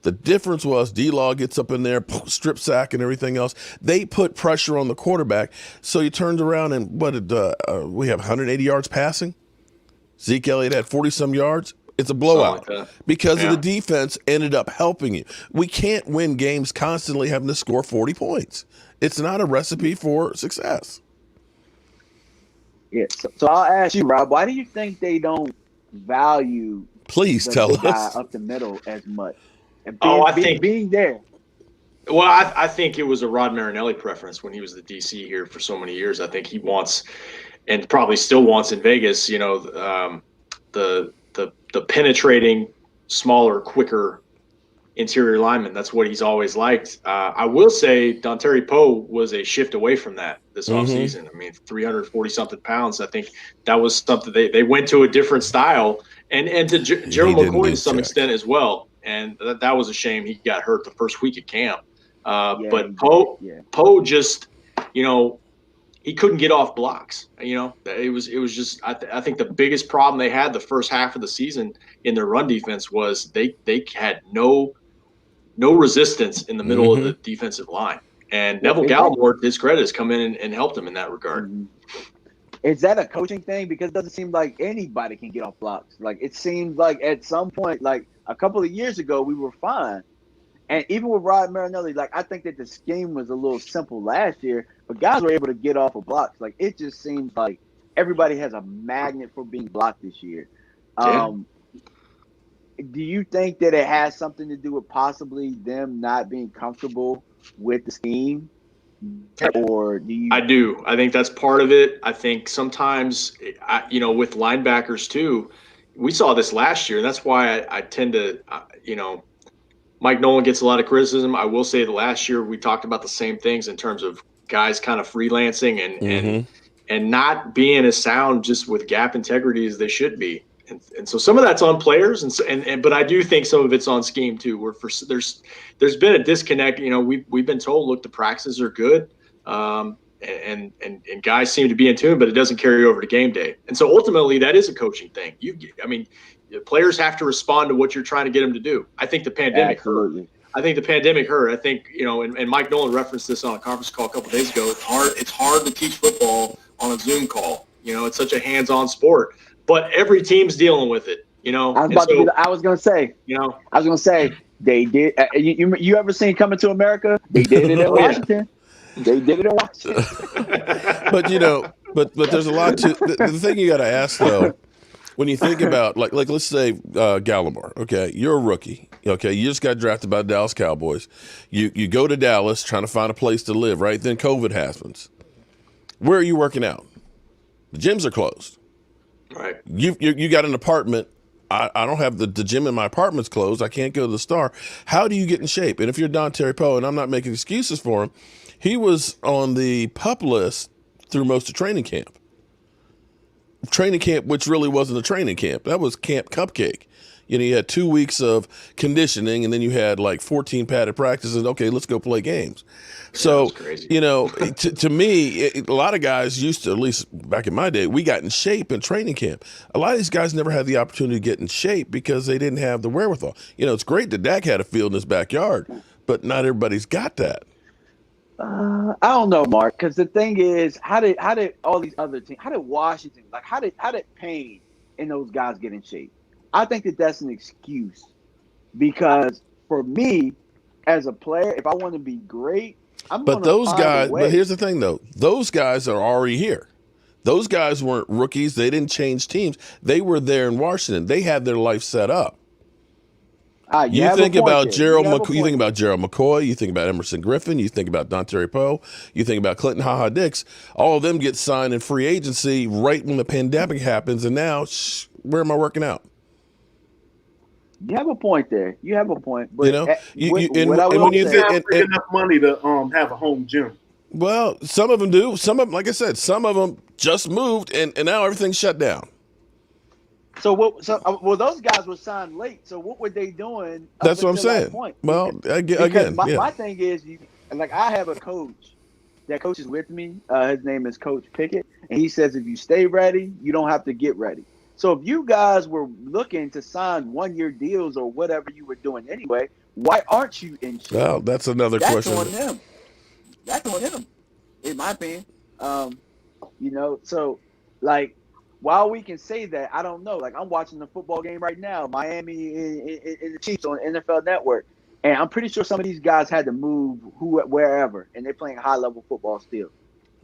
The difference was D-Law gets up in there, strip sack and everything else. They put pressure on the quarterback. So he turned around and we have 180 yards passing? Zeke Elliott had 40-some yards. It's a blowout because of the defense ended up helping you. We can't win games constantly having to score 40 points. It's not a recipe for success. Yeah, so I'll ask you, Rob, why do you think they don't value tell us up the middle as much? And being there. Well, I think it was a Rod Marinelli preference when he was the DC here for so many years. I think he wants, and probably still wants in Vegas, the penetrating, smaller, quicker interior lineman. That's what he's always liked. I will say Dontari Poe was a shift away from that this offseason. I mean, 340-something pounds. I think that was something they went to a different style. And to Gerald McCoy to some extent as well. And that was a shame. He got hurt the first week at camp. But Poe just, he couldn't get off blocks. It was just I think the biggest problem they had the first half of the season in their run defense was they had no resistance in the middle of the defensive line. And Neville Gallimore, to his credit, has come in and helped him in that regard. Is that a coaching thing? Because it doesn't seem like anybody can get off blocks. Like, it seems like at some point, like a couple of years ago, we were fine. And even with Rod Marinelli, like, I think that the scheme was a little simple last year, but guys were able to get off of blocks. Like, it just seems like everybody has a magnet for being blocked this year. Do you think that it has something to do with possibly them not being comfortable with the scheme? Or do you? I do. I think that's part of it. I think sometimes, with linebackers too, we saw this last year, and that's why I tend to, Mike Nolan gets a lot of criticism. I will say that last year we talked about the same things in terms of guys kind of freelancing and not being as sound just with gap integrity as they should be. And so some of that's on players, but I do think some of it's on scheme too. Where there's been a disconnect. We've been told, look, the practices are good, and guys seem to be in tune, but it doesn't carry over to game day. And so ultimately, that is a coaching thing. Players have to respond to what you're trying to get them to do. I think the pandemic hurt. I think, and Mike Nolan referenced this on a conference call a couple of days ago. It's hard to teach football on a Zoom call. It's such a hands-on sport. But every team's dealing with it, I was gonna say, they did. You ever seen Coming to America? They did it in Washington. They did it in Washington. but there's a lot to the thing you got to ask though. When you think about like let's say Gallimore, okay, you're a rookie, okay, you just got drafted by the Dallas Cowboys. You go to Dallas trying to find a place to live, right? Then COVID happens. Where are you working out? The gyms are closed. Right. You got an apartment. I don't have the gym in my apartment's closed. I can't go to the Star. How do you get in shape? And if you're Dontari Poe, and I'm not making excuses for him, he was on the PUP list through most of training camp. Training camp, which really wasn't a training camp. That was Camp Cupcake. You had 2 weeks of conditioning, and then you had like 14 padded practices. Okay, let's go play games. So, to me, a lot of guys used to, at least back in my day, we got in shape in training camp. A lot of these guys never had the opportunity to get in shape because they didn't have the wherewithal. It's great that Dak had a field in his backyard, but not everybody's got that. I don't know, Mark, because the thing is, how did all these other teams, how did Washington, like how did Payne and those guys get in shape? I think that's an excuse because for me as a player, if I want to be great, But those guys, but here's the thing though, those guys are already here. Those guys weren't rookies. They didn't change teams. They were there in Washington. They had their life set up. You think about Gerald McCoy. You think about Gerald McCoy. You think about Emerson Griffin. You think about Dontarie Poe. You think about Clinton Dix. All of them get signed in free agency right when the pandemic happens. And now, where am I working out? You have a point there. You have a point. But you know, when you think enough money to have a home gym. Well, some of them do. Some of them, like I said, some of them just moved, and now everything's shut down. So those guys were signed late. So what were they doing? That's what I'm saying. Well, again, my thing is, I have a coach that coaches with me. His name is Coach Pickett, and he says if you stay ready, you don't have to get ready. So if you guys were looking to sign 1-year deals or whatever you were doing anyway, why aren't you in shape? Well, that's another question. That's on them. That's on him, in my opinion. So while we can say that, I don't know. Like, I'm watching the football game right now, Miami and the Chiefs on NFL Network, and I'm pretty sure some of these guys had to move wherever, and they're playing high-level football still.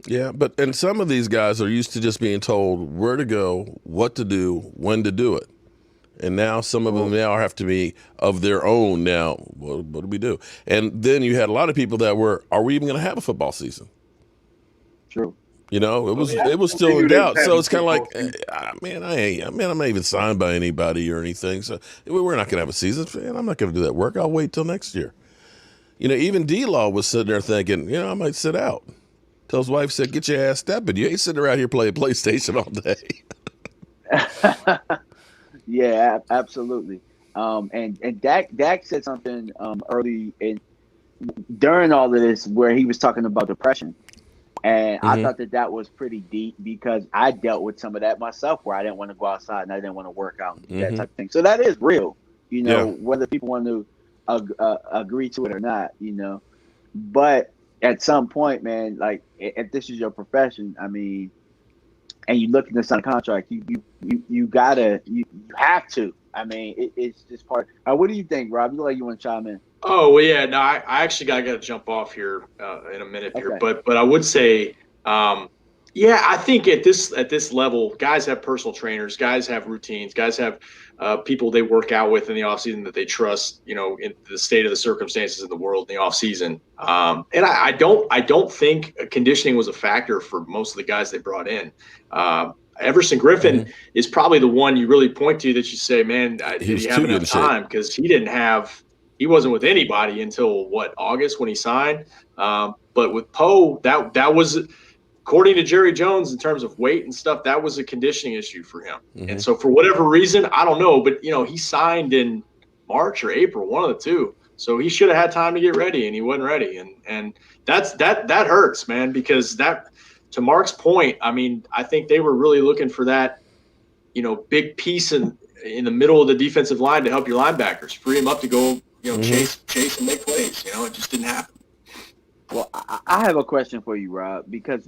Yeah, and some of these guys are used to just being told where to go, what to do, when to do it. And now some of them now have to be of their own now. What do we do? And then you had a lot of people that are we even going to have a football season? True. You know, it was still in doubt. So it's kind of like, I'm not even signed by anybody or anything. So we're not going to have a season. Man, I'm not going to do that work. I'll wait till next year. You know, even D-Law was sitting there thinking, I might sit out. Till his wife said, get your ass stepping. You ain't sitting around here playing PlayStation all day. Yeah, absolutely. And Dak said something early during all of this where he was talking about depression. And I thought that was pretty deep because I dealt with some of that myself where I didn't want to go outside and I didn't want to work out and that type of thing. So that is real, whether people want to agree to it or not, But at some point, man, like if this is your profession, I mean, and you look at this on a contract, you have to. I mean, it's just part. What do you think, Rob? You look like you want to chime in. Oh well, yeah. No, I actually got to jump off here in a minute here, but I would say, I think at this level, guys have personal trainers, guys have routines, guys have people they work out with in the offseason that they trust, in the state of the circumstances of the world in the offseason. And I don't think conditioning was a factor for most of the guys they brought in. Everson Griffin is probably the one you really point to that you say, man, did he have enough time? Because he wasn't with anybody until August when he signed. But with Poe, that was, according to Jerry Jones, in terms of weight and stuff, that was a conditioning issue for him. And so for whatever reason, I don't know, but he signed in March or April, one of the two. So he should have had time to get ready, and he wasn't ready. And that hurts, man, because that, to Mark's point, I mean, I think they were really looking for that, big piece in the middle of the defensive line to help your linebackers, free them up to go, chase and make plays. It just didn't happen. Well, I have a question for you, Rob, because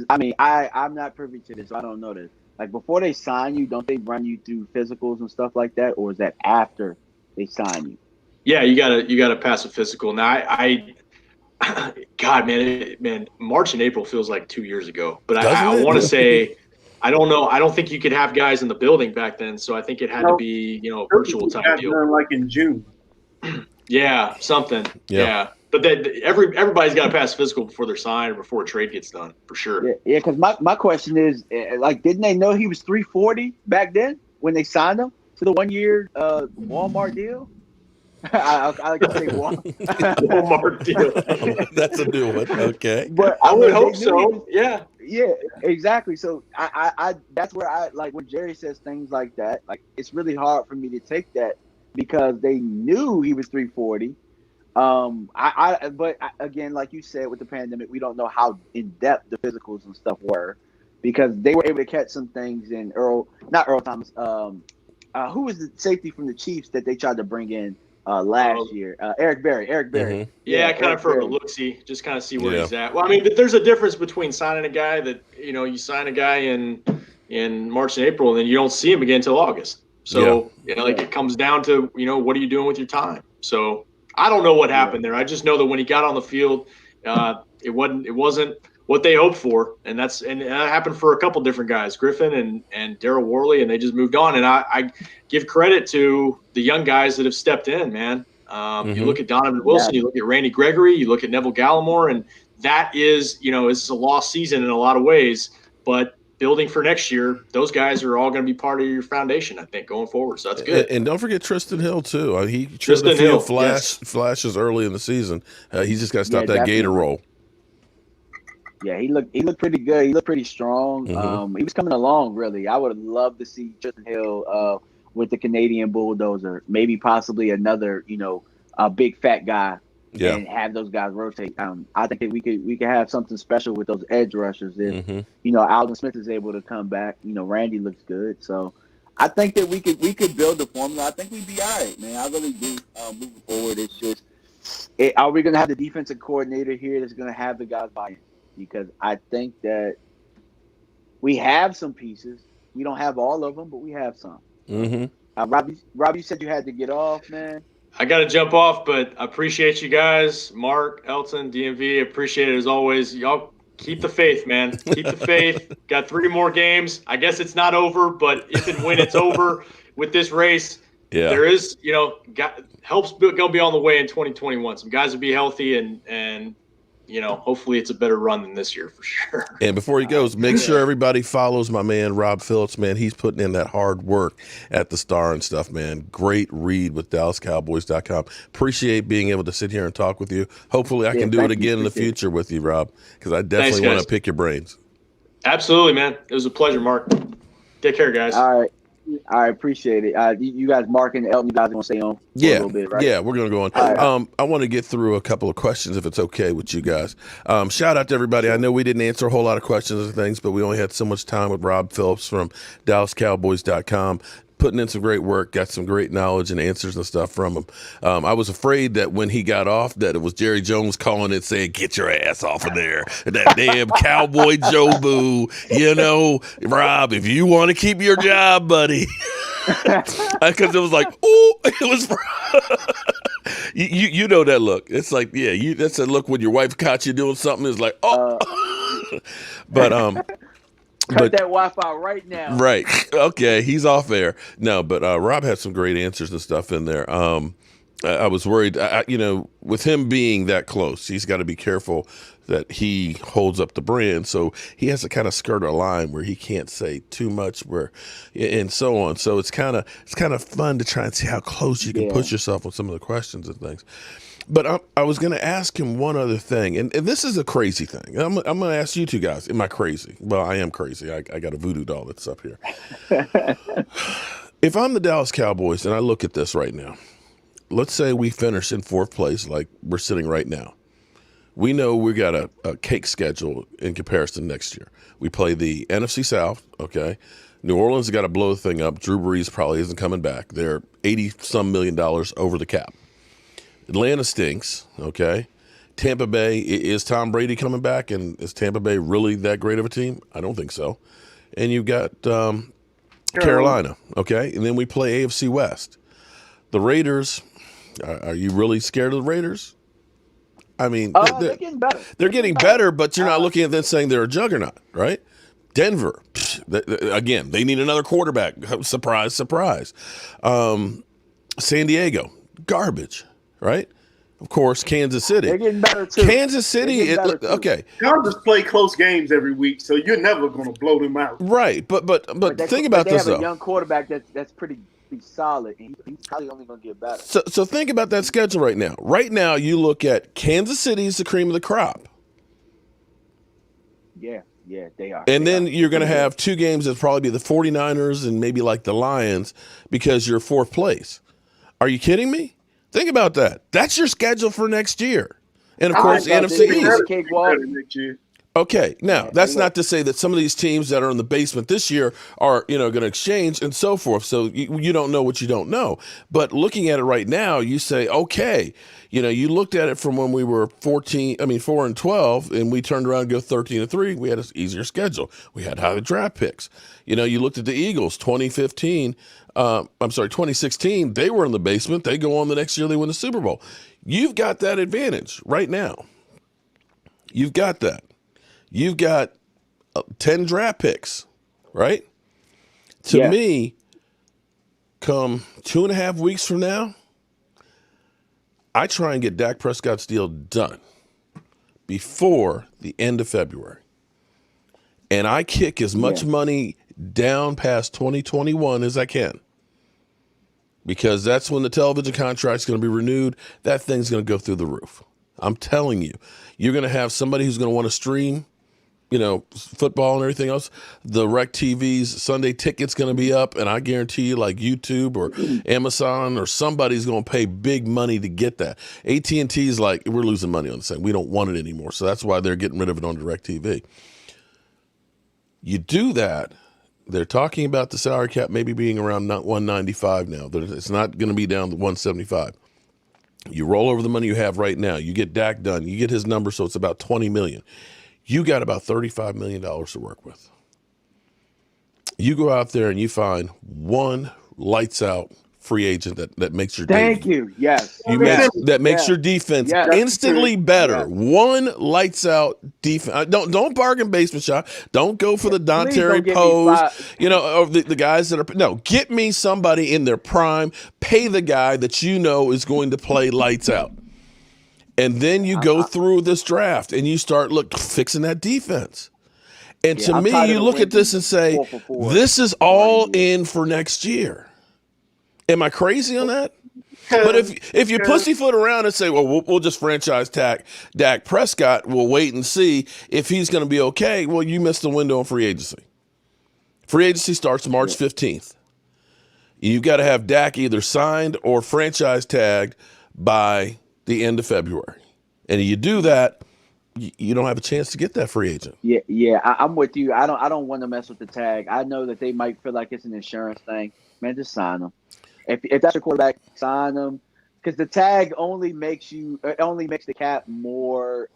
I'm not privy to this, so I don't know this. Like, before they sign you, don't they run you through physicals and stuff like that, or is that after they sign you? Yeah, you gotta pass a physical. Now, God, man, March and April feels like 2 years ago. But I want to say, I don't know. I don't think you could have guys in the building back then, so I think it had to be, a virtual type deal. Like in June. Yeah, something. Yeah. But everybody's got to pass physical before they're signed or before a trade gets done, for sure. Yeah, because my question is, didn't they know he was 340 back then when they signed him to the 1-year Walmart deal? I like to say Walmart deal. That's a new one. Okay. But I would hope so. Yeah, exactly. So I that's where I like when Jerry says things like that. Like, it's really hard for me to take that because they knew he was 340. But again, like you said, with the pandemic, we don't know how in depth the physicals and stuff were because they were able to catch some things in not Earl Thomas. Who was the safety from the Chiefs that they tried to bring in last year? Eric Berry. Mm-hmm. Yeah, kind of for a look-see, just kind of see where he's at. Well, I mean, but there's a difference between signing a guy that, you sign a guy in March and April, and then you don't see him again until August. So, it comes down to, what are you doing with your time? So I don't know what happened there. I just know that when he got on the field, it wasn't what they hoped for, and that happened for a couple different guys, Griffin and Darryl Worley, and they just moved on. And I give credit to the young guys that have stepped in, man. You look at Donovan Wilson, you look at Randy Gregory, you look at Neville Gallimore, and that is, it's a lost season in a lot of ways, but building for next year, those guys are all going to be part of your foundation, I think, going forward. So that's good. And don't forget Tristan Hill too. He Tristan Hill flashes early in the season. He's just got to stop that gator roll. Yeah, he looked pretty good. He looked pretty strong. He was coming along, really. I would love to see Tristan Hill with the Canadian Bulldozer, maybe possibly another, a big fat guy, and have those guys rotate. I think that we could have something special with those edge rushers if Alden Smith is able to come back. Randy looks good, so I think that we could build the formula. I think we'd be all right, man. I really do. Moving forward, it's just, are we going to have the defensive coordinator here that's going to have the guys buy in? Because I think that we have some pieces. We don't have all of them, but we have some. Rob, you said you had to get off, man. I got to jump off, but I appreciate you guys. Mark, Elton, DMV, appreciate it as always. Y'all keep the faith, man. Keep the faith. Got 3 more games. I guess it's not over, but if and when it's over with this race, there is, help's going to be on the way in 2021. Some guys will be healthy and hopefully it's a better run than this year for sure. And before he goes, make sure everybody follows my man, Rob Phillips, man. He's putting in that hard work at the Star and stuff, man. Great read with DallasCowboys.com. Appreciate being able to sit here and talk with you. Hopefully I can do it again in the future with you, Rob, because I definitely want to pick your brains. Absolutely, man. It was a pleasure, Mark. Take care, guys. All right. I appreciate it. You guys, Mark and Elton, you guys going to stay on for a little bit, right? Yeah, we're going to go on. Right. I want to get through a couple of questions if it's okay with you guys. Shout out to everybody. I know we didn't answer a whole lot of questions and things, but we only had so much time with Rob Phillips from DallasCowboys.com. Putting in some great work, got some great knowledge and answers and stuff from him. I was afraid that when he got off that it was Jerry Jones calling it saying, get your ass off of there. That damn Cowboy Joe Boo. Rob, if you want to keep your job, buddy. Because it was like, ooh, it was you know that look. It's like, that's a look when your wife caught you doing something. It's like, but Cut that Wi-Fi right now. Right. Okay. He's off there. No, but Rob had some great answers and stuff in there. I was worried, with him being that close, he's got to be careful that he holds up the brand. So he has to kind of skirt a line where he can't say too much and so on. So it's kind of fun to try and see how close you can push yourself on some of the questions and things. But I was going to ask him one other thing, and this is a crazy thing. I'm going to ask you two guys, am I crazy? Well, I am crazy. I got a voodoo doll that's up here. If I'm the Dallas Cowboys and I look at this right now, let's say we finish in 4th place like we're sitting right now. We know we got a cake schedule in comparison next year. We play the NFC South, okay? New Orleans has got to blow the thing up. Drew Brees probably isn't coming back. They're $80-some million over the cap. Atlanta stinks, okay? Tampa Bay, is Tom Brady coming back, and is Tampa Bay really that great of a team? I don't think so. And you've got Carolina, okay? And then we play AFC West. The Raiders, are you really scared of the Raiders? I mean, they're getting better. They're getting better, but you're not looking at them saying they're a juggernaut, right? Denver, again, they need another quarterback. Surprise, surprise. San Diego, garbage. Right? Of course, Kansas City. They're getting better, too. Kansas City, okay. Y'all just play close games every week, so you're never going to blow them out. Right, but think about this, though. They have a young quarterback that's pretty solid, and he's probably only going to get better. So think about that schedule right now. Right now, you look at Kansas City is the cream of the crop. Yeah, they are. And then you're going to have 2 games that probably be the 49ers and maybe like the Lions because you're 4th place. Are you kidding me? Think about that. That's your schedule for next year. And, of course, the NFC East. Okay, now Yeah, that's look. not to say that some of these teams that are in the basement this year are, going to exchange and so forth. So you don't know what you don't know. But looking at it right now, you say, okay, you looked at it from when we were 4-12, and we turned around and go 13-3. We had an easier schedule. We had higher draft picks. You looked at the Eagles, 2016. They were in the basement. They go on the next year. They win the Super Bowl. You've got that advantage right now. You've got that. You've got 10 draft picks, right? To Yeah. me, come 2.5 weeks from now, I try and get Dak Prescott's deal done before the end of February. And I kick as much money down past 2021 as I can. Because that's when the television contract's going to be renewed. That thing's going to go through the roof. I'm telling you. You're going to have somebody who's going to want to stream football and everything else. The Rec TV's Sunday ticket's going to be up, and I guarantee you, like YouTube or Amazon or somebody's going to pay big money to get that. AT&T's like, we're losing money on this thing. We don't want it anymore, so that's why they're getting rid of it on Direct TV. You do that, they're talking about the salary cap maybe being around 195 now. It's not going to be down to 175. You roll over the money you have right now. You get Dak done. You get his number, so it's about $20 million. You got about $35 million to work with. You go out there and you find one lights out free agent that makes your Thank you. Yes. that makes your defense instantly better. One lights out defense. Don't bargain basement shop. Don't go for the Dontari Pose. Or the guys that are get me somebody in their prime. Pay the guy that is going to play lights out. And then you go through this draft and you start fixing that defense. And to me, you look at this and say, this is all in for next year. Am I crazy on that? But if you pussyfoot around and say, well, we'll just franchise tag Dak Prescott, we'll wait and see if he's going to be okay, well, you missed the window on free agency. Free agency starts March 15th. You've got to have Dak either signed or franchise tagged by the end of February. And you do that, you don't have a chance to get that free agent. I'm with you. I don't want to mess with the tag. I know that they might feel like it's an insurance thing. Man, just sign them. If that's your quarterback, sign them. Because the tag only makes the cap more,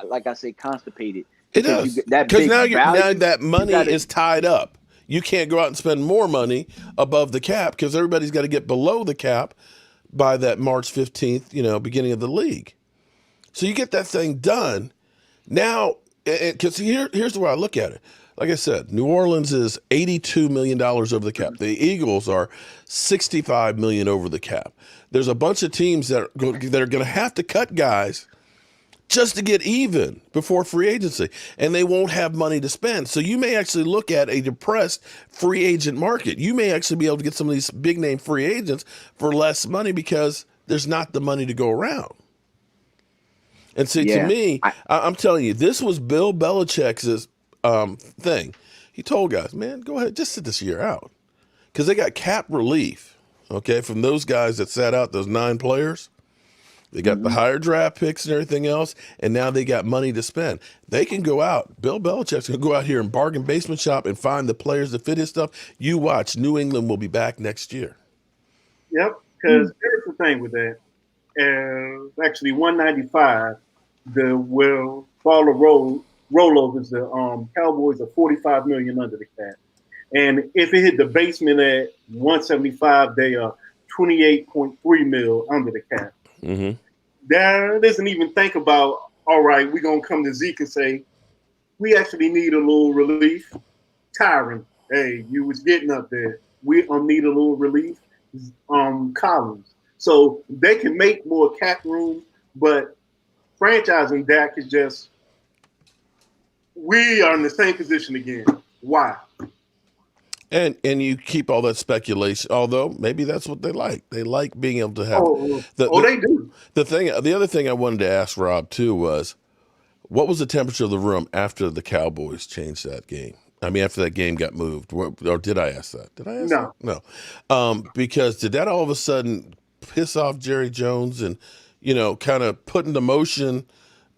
like I say, constipated. It does. Because now that money is tied up. You can't go out and spend more money above the cap because everybody's got to get below the cap by that March 15th, beginning of the league. So you get that thing done. Now, because here's the way I look at it. Like I said, New Orleans is $82 million over the cap. The Eagles are $65 million over the cap. There's a bunch of teams that are going to have to cut guys just to get even before free agency, and they won't have money to spend. So you may actually look at a depressed free agent market. You may actually be able to get some of these big-name free agents for less money because there's not the money to go around. And see, to me, I'm telling you, this was Bill Belichick's thing. He told guys, man, go ahead, just sit this year out. Because they got cap relief, okay, from those guys that sat out, those 9 players. They got the higher draft picks and everything else, and now they got money to spend. They can go out. Bill Belichick's going to go out here and bargain basement shop and find the players that fit his stuff. You watch. New England will be back next year. Yep, because here's the thing with that. Actually, 195, the fall of rollovers, the Cowboys are $45 million under the cap. And if it hit the basement at 175, they are $28.3 million under the cap. Mm-hmm. That doesn't even think about, all right, we're going to come to Zeke and say, we actually need a little relief. Tyron, hey, you was getting up there. We need a little relief. Collins. So they can make more cap room, but franchising Dak is just, we are in the same position again. Why? And you keep all that speculation, although maybe that's what they like. They like being able to have. They do. The other thing I wanted to ask Rob too was, what was the temperature of the room after the Cowboys changed that game? I mean, after that game got moved, or did I ask that? Did I ask that? No. Because did that all of a sudden piss off Jerry Jones and, kind of put into motion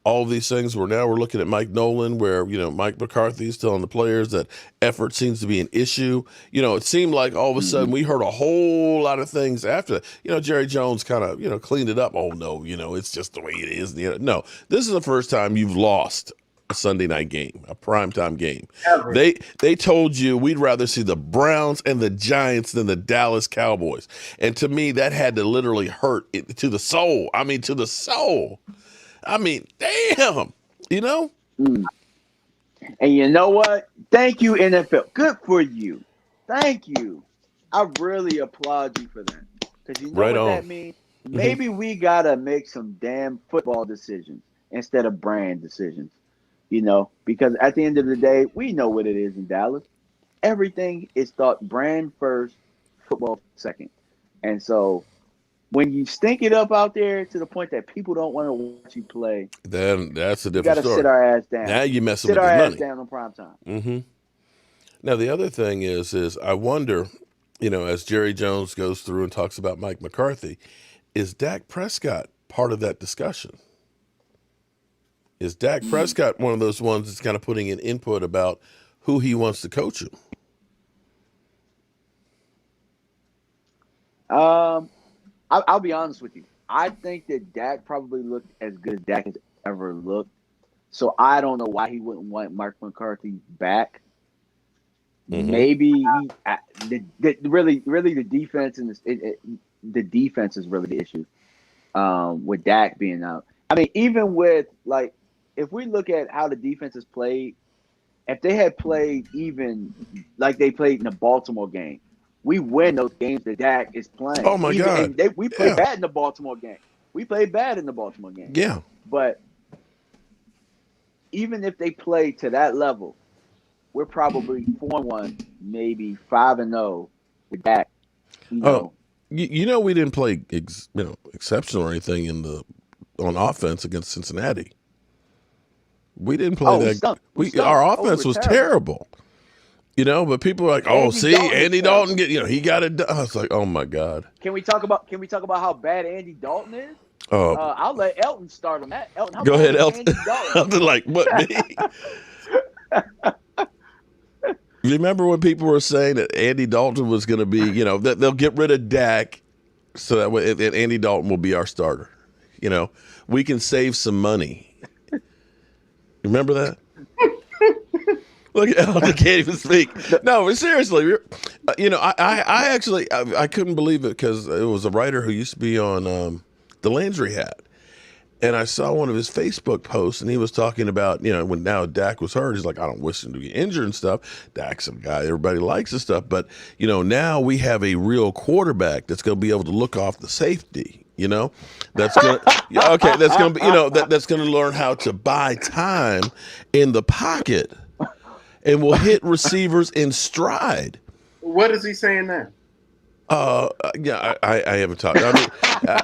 all these things where now we're looking at Mike Nolan, where, Mike McCarthy's telling the players that effort seems to be an issue. It seemed like all of a sudden we heard a whole lot of things after that. Jerry Jones kind of, cleaned it up. Oh, no, it's just the way it is. No, this is the first time you've lost a Sunday night game, a primetime game. Ever. They told you we'd rather see the Browns and the Giants than the Dallas Cowboys. And to me, that had to literally hurt it to the soul. I mean, to the soul. I mean, damn, And you know what? Thank you, NFL. Good for you. Thank you. I really applaud you for that. Because you know Right what on. that means? Maybe we got to make some damn football decisions instead of brand decisions. Because at the end of the day, we know what it is in Dallas. Everything is thought brand first, football second. And so when you stink it up out there to the point that people don't want to watch you play, then that's a we different got to story. sit our ass down. Now you're messing Sit with our his ass money. down on prime time. Now, the other thing is I wonder, as Jerry Jones goes through and talks about Mike McCarthy, is Dak Prescott part of that discussion? Is Dak Prescott one of those ones that's kind of putting an input about who he wants to coach him? I'll be honest with you. I think that Dak probably looked as good as Dak has ever looked. So I don't know why he wouldn't want Mike McCarthy back. Maybe really the defense and the defense is really the issue with Dak being out. I mean, even with if we look at how the defense has played, if they had played even like they played in the Baltimore game, we win those games that Dak is playing. Oh, my God. And we played bad in the Baltimore game. We played bad in the Baltimore game. Yeah. But even if they play to that level, we're probably 4-1, maybe 5-0 with Dak. We didn't play exceptional or anything on offense against Cincinnati. We didn't play that. Our offense was terrible. But people are like, Andy Dalton he got it done. I was like, oh my God. Can we talk about how bad Andy Dalton is? I'll let Elton start on that. Elton, go ahead, Elton. Andy Dalton? Elton, like, what, me? You remember when people were saying that Andy Dalton was going to be, that they'll get rid of Dak so that way and Andy Dalton will be our starter. We can save some money. Remember that? Look, I can't even speak. No, but seriously, I actually couldn't believe it because it was a writer who used to be on the Landry Hat. And I saw one of his Facebook posts, and he was talking about, when now Dak was hurt, he's like, I don't wish him to get injured and stuff. Dak's a guy everybody likes and stuff. But, now we have a real quarterback that's going to be able to look off the safety, that's going to, that's going to be, that's going to learn how to buy time in the pocket and will hit receivers in stride. What is he saying now? I haven't talked. I mean,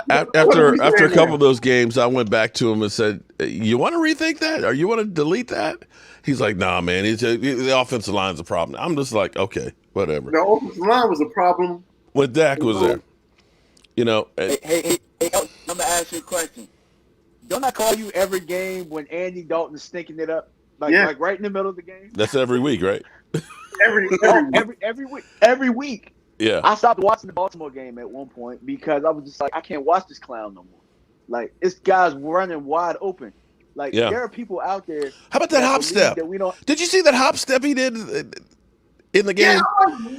after a couple of those games, I went back to him and said, "You want to rethink that, or you want to delete that?" He's like, "Nah, man. The offensive line's a problem." I'm just like, "Okay, whatever." The offensive line was a problem when Dak was there. Hey, I'm gonna ask you a question. Don't I call you every game when Andy Dalton is stinking it up, like right in the middle of the game? That's every week, right? Every week. Yeah. I stopped watching the Baltimore game at one point because I was just like, I can't watch this clown no more. Like, this guy's running wide open. Like, there are people out there. How about that hop step? Did you see that hop step he did in the game? Yeah,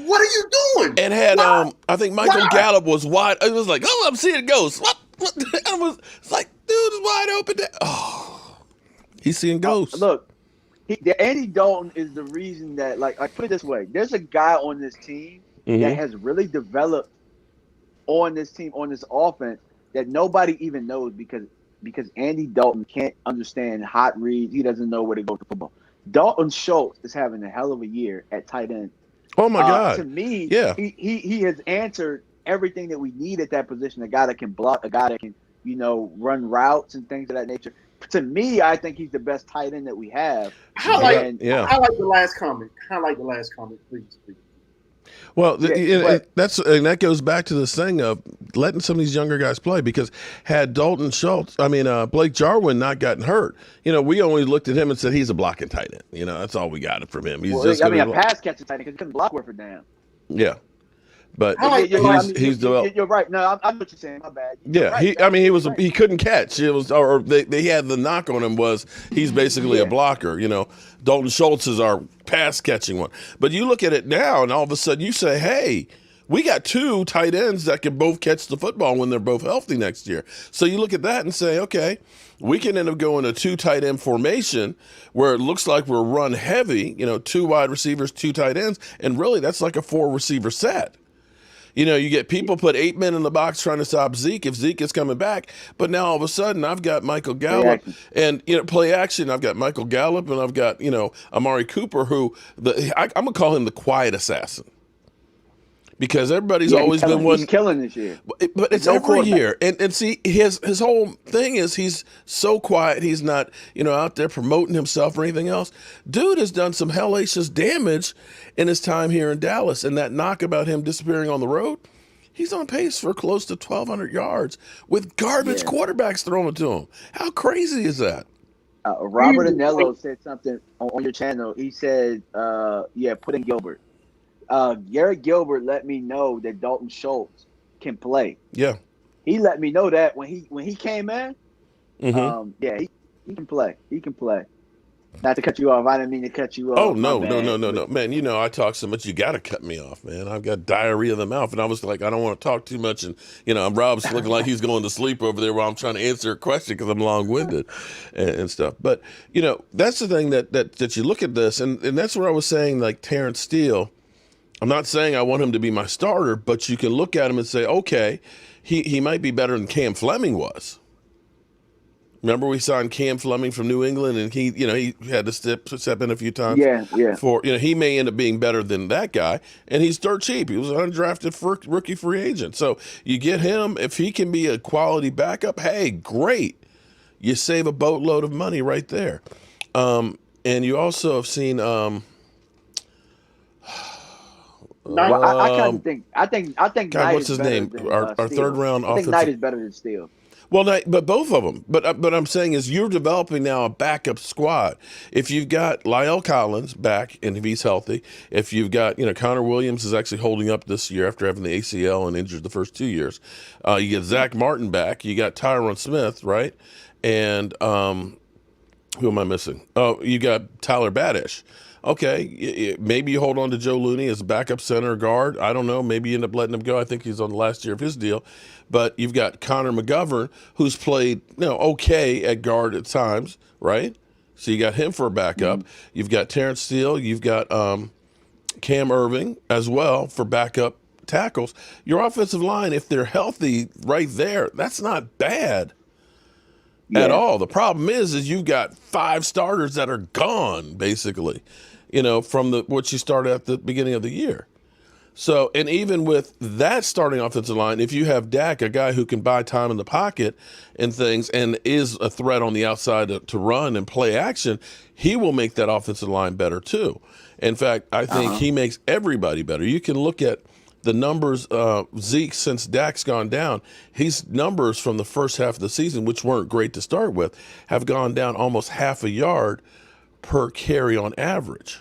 what are you doing? And had I think Michael Gallup was wide. It was like, oh, I'm seeing ghosts. What? It's like, dude is wide open. He's seeing ghosts. Look, Andy Dalton is the reason that, like, put it this way: there's a guy on this team that has really developed on this team, on this offense, that nobody even knows because Andy Dalton can't understand hot reads. He doesn't know where to go to football. Dalton Schultz is having a hell of a year at tight end. Oh my God! To me, he has answered everything that we need at that position. A guy that can block, a guy that can run routes and things of that nature. To me, I think he's the best tight end that we have. I like the last comment. Please. Well, but that goes back to this thing of letting some of these younger guys play, because had Blake Jarwin not gotten hurt, we only looked at him and said he's a blocking tight end. That's all we got from him. He's just a pass catching tight end because he couldn't block worth a damn. Yeah. But you're right. No, I'm what you're saying. My bad. He couldn't catch. It was, or they had the knock on him was he's basically a blocker. Dalton Schultz is our pass catching one. But you look at it now, and all of a sudden you say, hey, we got two tight ends that can both catch the football when they're both healthy next year. So you look at that and say, okay, we can end up going a two tight end formation where it looks like we're run heavy. Two wide receivers, two tight ends, and really that's like a 4 receiver set. You get people put 8 men in the box trying to stop Zeke if Zeke is coming back. But now all of a sudden I've got Michael Gallup and play action. I've got Michael Gallup and I've got Amari Cooper, who I'm gonna call him the quiet assassin. Because everybody's always been one. He's killing this year. But it's every year. And see, his whole thing is he's so quiet. He's not, out there promoting himself or anything else. Dude has done some hellacious damage in his time here in Dallas. And that knock about him disappearing on the road, he's on pace for close to 1,200 yards with garbage quarterbacks throwing it to him. How crazy is that? Robert Anello said something on your channel. He said, put in Gilbert. Garrett Gilbert let me know that Dalton Schultz can play. Yeah, he let me know that when he came in. Mm-hmm. He can play. He can play. Not to cut you off. I didn't mean to cut you off. Oh no, man. I talk so much, you got to cut me off, man. I've got diarrhea of the mouth, and I was like, I don't want to talk too much, and Rob's looking like he's going to sleep over there while I'm trying to answer a question because I'm long-winded and stuff. But that's the thing that you look at this, and that's where I was saying, like Terrence Steele. I'm not saying I want him to be my starter, but you can look at him and say, okay, he might be better than Cam Fleming was. Remember we signed Cam Fleming from New England, and he had to step in a few times. Yeah. He may end up being better than that guy, and he's dirt cheap. He was an undrafted rookie free agent. So you get him, if he can be a quality backup, hey, great. You save a boatload of money right there. And you also have seen I think. God, Knight what's his name? Our third round offensive. I think Knight is better than Steele. Well, but both of them. But I'm saying is you're developing now a backup squad. If you've got Lyle Collins back and if he's healthy, if you've got Connor Williams is actually holding up this year after having the ACL and injured the first 2 years. You get Zach Martin back. You got Tyron Smith, right? And who am I missing? Oh, you got Tyler Badish. Okay, maybe you hold on to Joe Looney as backup center guard. I don't know. Maybe you end up letting him go. I think he's on the last year of his deal. But you've got Connor McGovern, who's played okay at guard at times, right? So you got him for a backup. Mm-hmm. You've got Terrence Steele. You've got Cam Irving as well for backup tackles. Your offensive line, if they're healthy right there, that's not bad. At all. The problem is you've got 5 starters that are gone, basically, from what you started at the beginning of the year. So, and even with that starting offensive line, if you have Dak, a guy who can buy time in the pocket and things, and is a threat on the outside to run and play action, he will make that offensive line better too. In fact, I think he makes everybody better. You can look at the numbers, Zeke, since Dak's gone down, his numbers from the first half of the season, which weren't great to start with, have gone down almost half a yard per carry on average.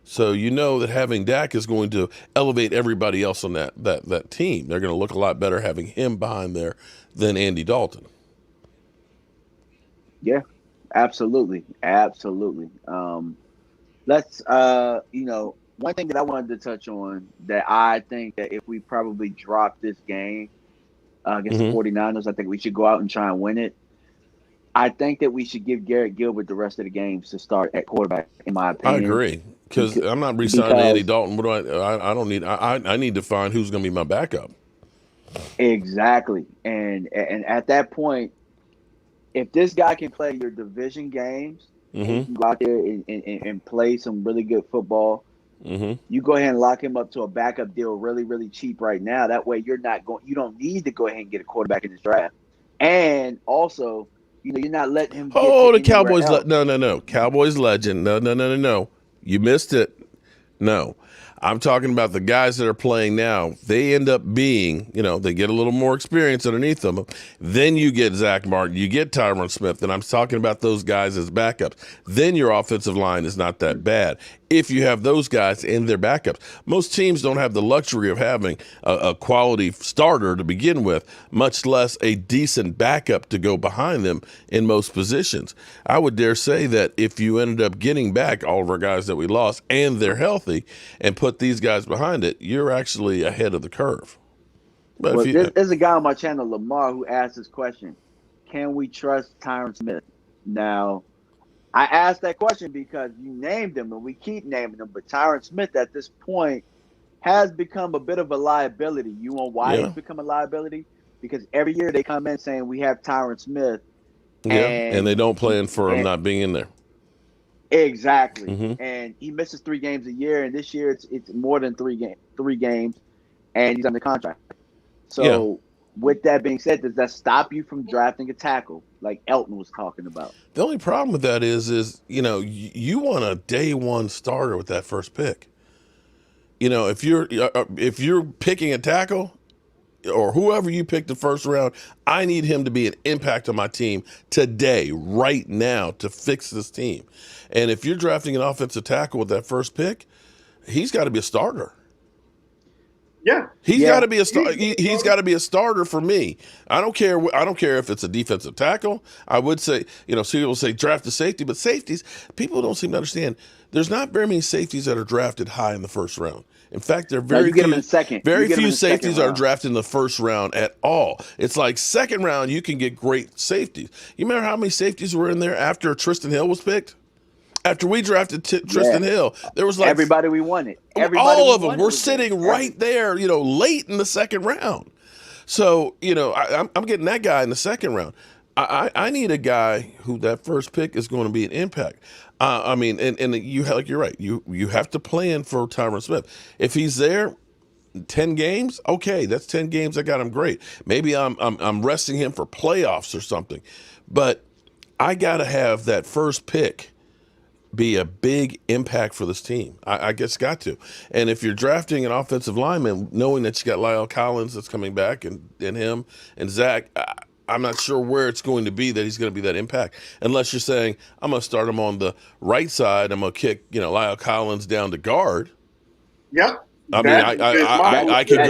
So that having Dak is going to elevate everybody else on that team. They're going to look a lot better having him behind there than Andy Dalton. Yeah, absolutely. Let's, one thing that I wanted to touch on that I think that if we probably drop this game against the 49ers, I think we should go out and try and win it. I think that we should give Garrett Gilbert the rest of the games to start at quarterback, in my opinion. I agree. Because I'm not re-signing Andy Dalton. What do I don't need. I need to find who's going to be my backup. Exactly, and at that point, if this guy can play your division games, and he can go out there and play some really good football, you go ahead and lock him up to a backup deal, really, really cheap right now. That way, you don't need to go ahead and get a quarterback in this draft, and also, you're not letting him. The Cowboys. No. Cowboys legend. No. You missed it. No, I'm talking about the guys that are playing now. They end up being, they get a little more experience underneath them. Then you get Zach Martin, you get Tyron Smith, and I'm talking about those guys as backups. Then your offensive line is not that bad if you have those guys in their backups. Most teams don't have the luxury of having a quality starter to begin with, much less a decent backup to go behind them in most positions. I would dare say that if you ended up getting back all of our guys that we lost and they're healthy and put these guys behind it, you're actually ahead of the curve. But well, there's a guy on my channel, Lamar, who asked this question: can we trust Tyron Smith? Now, I asked that question because you named him, and we keep naming him, but Tyron Smith at this point has become a bit of a liability. You know why he's become a liability? Because every year they come in saying we have Tyron Smith. And they don't plan for him not being in there. Exactly. Mm-hmm. And he misses 3 games a year, and this year it's more than 3 games, and he's under contract. So with that being said, does that stop you from drafting a tackle like Elton was talking about? The only problem with that is you want a day one starter with that first pick. If you're picking a tackle or whoever you pick the first round, I need him to be an impact on my team today, right now, to fix this team. And if you're drafting an offensive tackle with that first pick, he's got to be a starter. Yeah, he's got to be a he's got to be a starter for me. I don't care if it's a defensive tackle. I would say, some people say draft a safety, but safeties, people don't seem to understand. There's not very many safeties that are drafted high in the first round. In fact, there are very few safeties are drafted in the first round at all. It's like second round, you can get great safeties. You remember how many safeties were in there after Tristan Hill was picked? After we drafted Tristan Hill, there was like everybody we wanted. All of them were sitting right there, late in the second round. So, I'm getting that guy in the second round. I need a guy who that first pick is going to be an impact. You're right. You have to plan for Tyron Smith. If he's there 10 games, okay, that's 10 games. I got him great. Maybe I'm resting him for playoffs or something. But I got to have that first pick be a big impact for this team. I guess got to. And if you're drafting an offensive lineman, knowing that you got Lyle Collins that's coming back and him and Zach, I'm not sure where it's going to be that he's going to be that impact. Unless you're saying, I'm going to start him on the right side. I'm going to kick, Lyle Collins down to guard. Yep. I could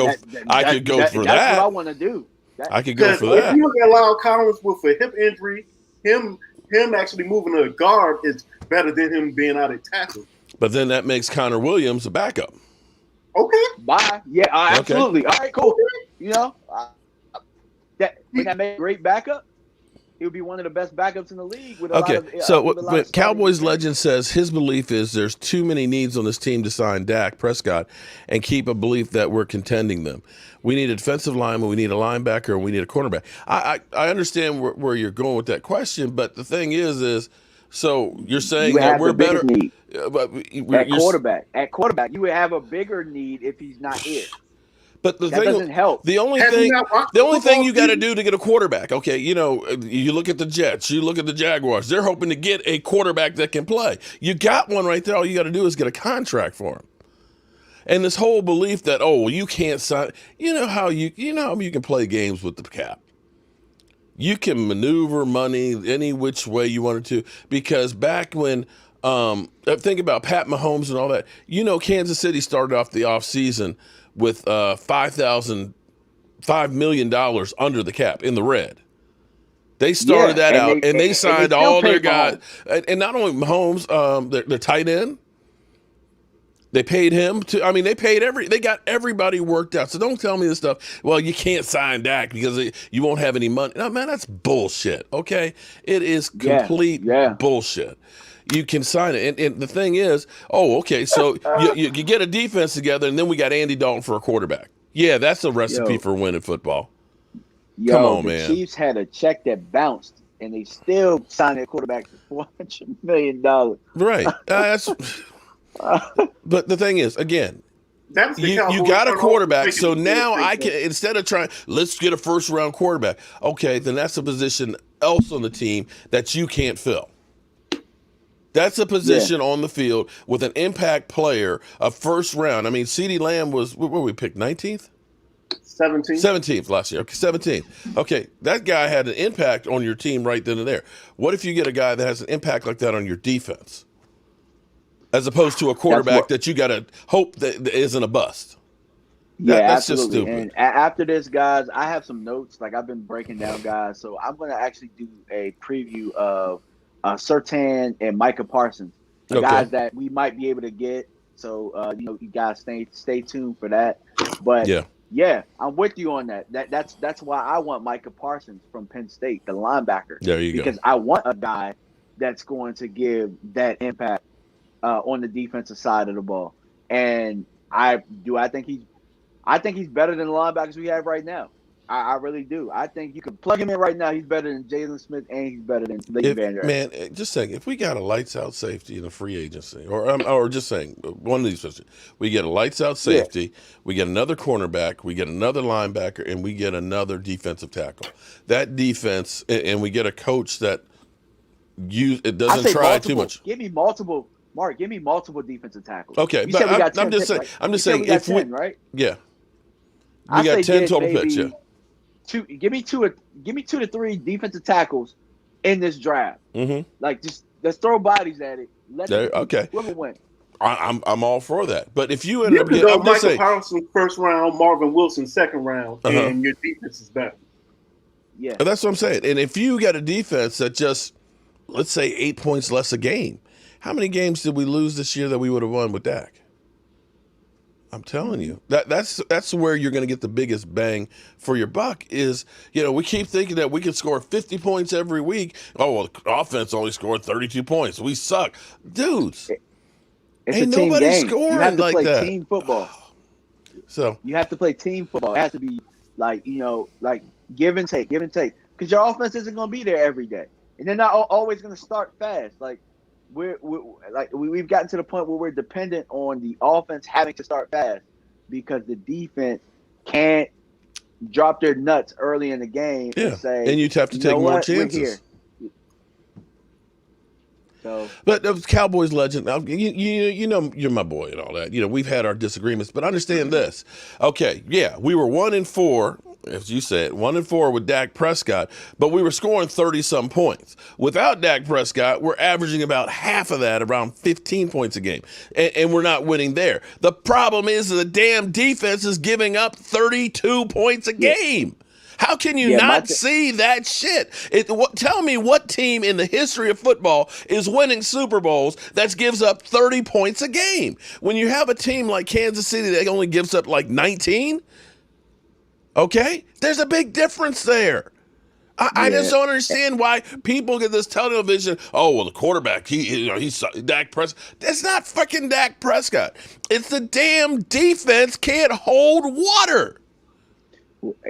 go for that. That's what I want to do. I could go for that. If you look at Lyle Collins with a hip injury, him actually moving to a guard is better than him being out at tackle. But then that makes Connor Williams a backup. Okay. Bye. Yeah, absolutely. All right, cool. That make a great backup. He would be one of the best backups in the league. With Cowboys legend says his belief is there's too many needs on this team to sign Dak Prescott and keep a belief that we're contending them. We need a defensive lineman, we need a linebacker, and we need a cornerback. I understand where you're going with that question, but the thing is so you're saying that we're better at quarterback. At quarterback, you would have a bigger need if he's not here. But that doesn't help. The only thing you got to do to get a quarterback, okay, you look at the Jets, you look at the Jaguars, they're hoping to get a quarterback that can play. You got one right there. All you got to do is get a contract for him. And this whole belief that you can't sign, how you can play games with the cap. You can maneuver money any which way you wanted to, because back when think about Pat Mahomes and all that, Kansas City started off the offseason with $5 million under the cap in the red. They started that out, and they signed all their guys. And not only Mahomes, their tight end, they paid him they they got everybody worked out. So don't tell me this stuff, well, you can't sign Dak because you won't have any money. No, man, that's bullshit, okay? It is complete bullshit. You can sign it. And the thing is, so you get a defense together, and then we got Andy Dalton for a quarterback. Yeah, that's a recipe for winning football. Come on, man. The Chiefs had a check that bounced, and they still signed their quarterback for $400 million. Right. But the thing is, again, you got a quarterback, so now I can, instead of trying, let's get a first-round quarterback. Okay, then that's a position else on the team that you can't fill. That's a position on the field with an impact player, a first round. I mean, CeeDee Lamb was, what were we picked, 19th? 17th last year. Okay, 17th. Okay, that guy had an impact on your team right then and there. What if you get a guy that has an impact like that on your defense, as opposed to a quarterback that you got to hope that isn't a bust? That's absolutely. just stupid. And after this, guys, I have some notes. Like, I've been breaking down guys, so I'm going to actually do a preview of Surtain and Micah Parsons, the guys that we might be able to get. So, you guys stay tuned for that. But yeah, I'm with you on that. That's why I want Micah Parsons from Penn State, the linebacker. There you go. Because I want a guy that's going to give that impact on the defensive side of the ball. And I think he's better than the linebackers we have right now. I really do. I think you can plug him in right now. He's better than Jalen Smith, and he's better than Leighton Vander Esch. Man, just saying, if we got a lights out safety in a free agency, or just saying one of these positions, we get a lights out safety, we get another cornerback, we get another linebacker, and we get another defensive tackle. That defense, and we get a coach that doesn't try too much. Give me multiple. Mark, give me multiple defensive tackles. Okay, you but I'm just saying. Right? I'm just saying if 10, right? Yeah, we got 10 total picks. Yeah. Give me two to three defensive tackles in this draft. Mm-hmm. Like, just let's throw bodies at it. Whoever win. I'm all for that. But if you end up getting Michael saying, Parsons first round, Marvin Wilson second round, and your defense is better. Yeah, that's what I'm saying. And if you got a defense that just, let's say, 8 points less a game, how many games did we lose this year that we would have won with Dak? I'm telling you, that's where you're going to get the biggest bang for your buck. Is, we keep thinking that we can score 50 points every week. Oh, well, the offense only scored 32 points. We suck, dudes. Ain't nobody scoring like that. You have to play team football. So you have to play team football. It has to be like give and take, because your offense isn't going to be there every day, and they're not always going to start fast. Like. We've gotten to the point where we're dependent on the offense having to start fast because the defense can't drop their nuts early in the game and say, and you'd have to take more chances. So, but the Cowboys legend, you're my boy and all that. We've had our disagreements, but understand this. Okay, we were 1-4. As you said, 1-4 with Dak Prescott, but we were scoring 30-some points. Without Dak Prescott, we're averaging about half of that, around 15 points a game, and we're not winning there. The problem is the damn defense is giving up 32 points a game. How can you not see that shit? Tell me what team in the history of football is winning Super Bowls that gives up 30 points a game? When you have a team like Kansas City that only gives up like 19, okay? There's a big difference there. I just don't understand why people get this television. Oh, well, the quarterback, he's Dak Prescott. That's not fucking Dak Prescott. It's the damn defense can't hold water.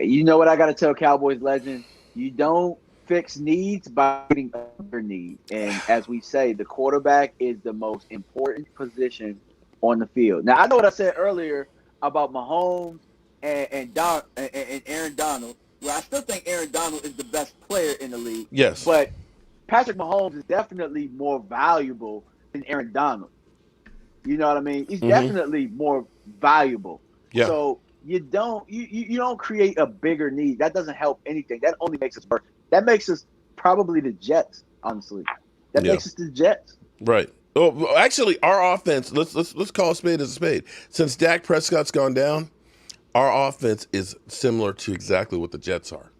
You know what I got to tell Cowboys legend? You don't fix needs by getting other needs. And as we say, the quarterback is the most important position on the field. Now, I know what I said earlier about Mahomes and Aaron Donald. Well, I still think Aaron Donald is the best player in the league. Yes. But Patrick Mahomes is definitely more valuable than Aaron Donald. You know what I mean? He's definitely more valuable. Yeah. So you don't create a bigger need. That doesn't help anything. That only makes us worse. That makes us probably the Jets, honestly. That makes us the Jets. Right. Well, actually, our offense, let's call a spade as a spade. Since Dak Prescott's gone down, our offense is similar to exactly what the Jets are.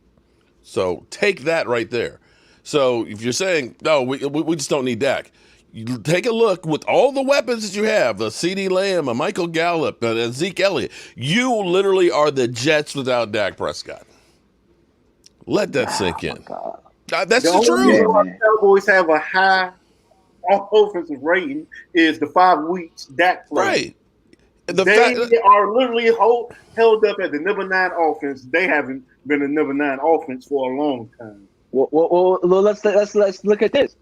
So take that right there. So if you're saying, no, we just don't need Dak, you take a look with all the weapons that you have, a CeeDee Lamb, a Michael Gallup, a Zeke Elliott. You literally are the Jets without Dak Prescott. Let that sink in. That's the truth. The Cowboys have a high offensive rating is the 5 weeks Dak played. Right. They are literally held up at the number 9 offense. They haven't been a number 9 offense for a long time. Well, let's look at this.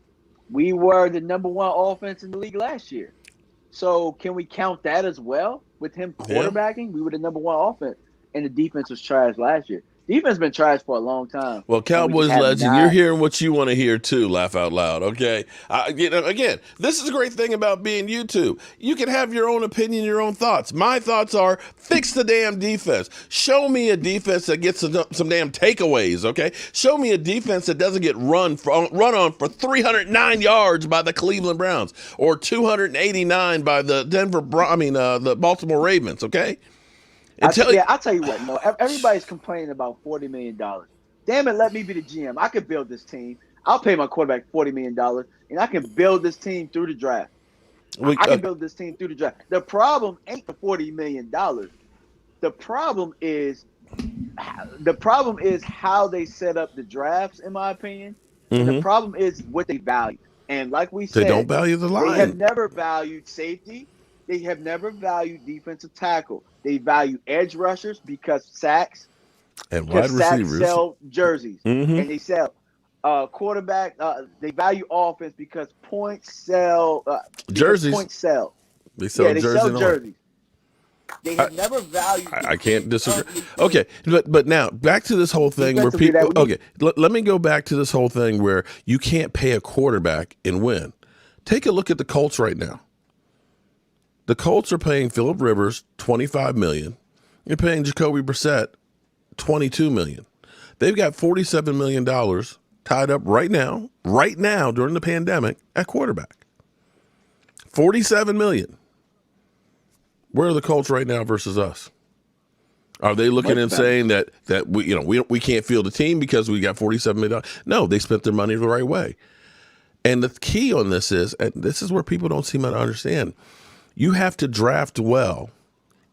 We were the number 1 offense in the league last year. So can we count that as well with him quarterbacking? We were the number 1 offense, and the defense was trash last year. Defense been trash for a long time. Well, Cowboys legend, you're hearing what you want to hear too. Laugh out loud, okay? Again, this is a great thing about being YouTube. You can have your own opinion, your own thoughts. My thoughts are fix the damn defense. Show me a defense that gets some damn takeaways, okay? Show me a defense that doesn't get run on for 309 yards by the Cleveland Browns or 289 by the the Baltimore Ravens, okay? I'll tell you what, no, everybody's complaining about $40 million. Damn it, let me be the GM. I could build this team. I'll pay my quarterback $40 million, and I can build this team through the draft. I can build this team through the draft. The problem ain't the $40 million. The problem is how they set up the drafts, in my opinion. Mm-hmm. And the problem is what they value. And like we said, they don't value the line. They have never valued safety. They have never valued defensive tackle. They value edge rushers because sacks and wide receivers sell jerseys, mm-hmm. and they sell quarterback. They value offense because points sell jerseys. Points sell. They sell jerseys. They have never valued. I can't disagree. Okay, but now back to this whole thing where people. Okay, let me go back to this whole thing where you can't pay a quarterback and win. Take a look at the Colts right now. The Colts are paying Phillip Rivers $25 million. You're paying Jacoby Brissett $22 million. They've got $47 million tied up right now during the pandemic at quarterback. $47 million. Where are the Colts right now versus us? Are they looking and saying that we can't field a team because we got $47 million? No, they spent their money the right way. And the key on this is, and this is where people don't seem to understand, you have to draft well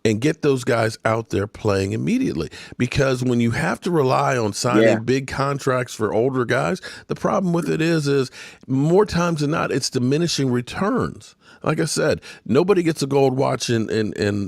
and get those guys out there playing immediately. Because when you have to rely on signing big contracts for older guys, the problem with it is more times than not, it's diminishing returns. Like I said, nobody gets a gold watch in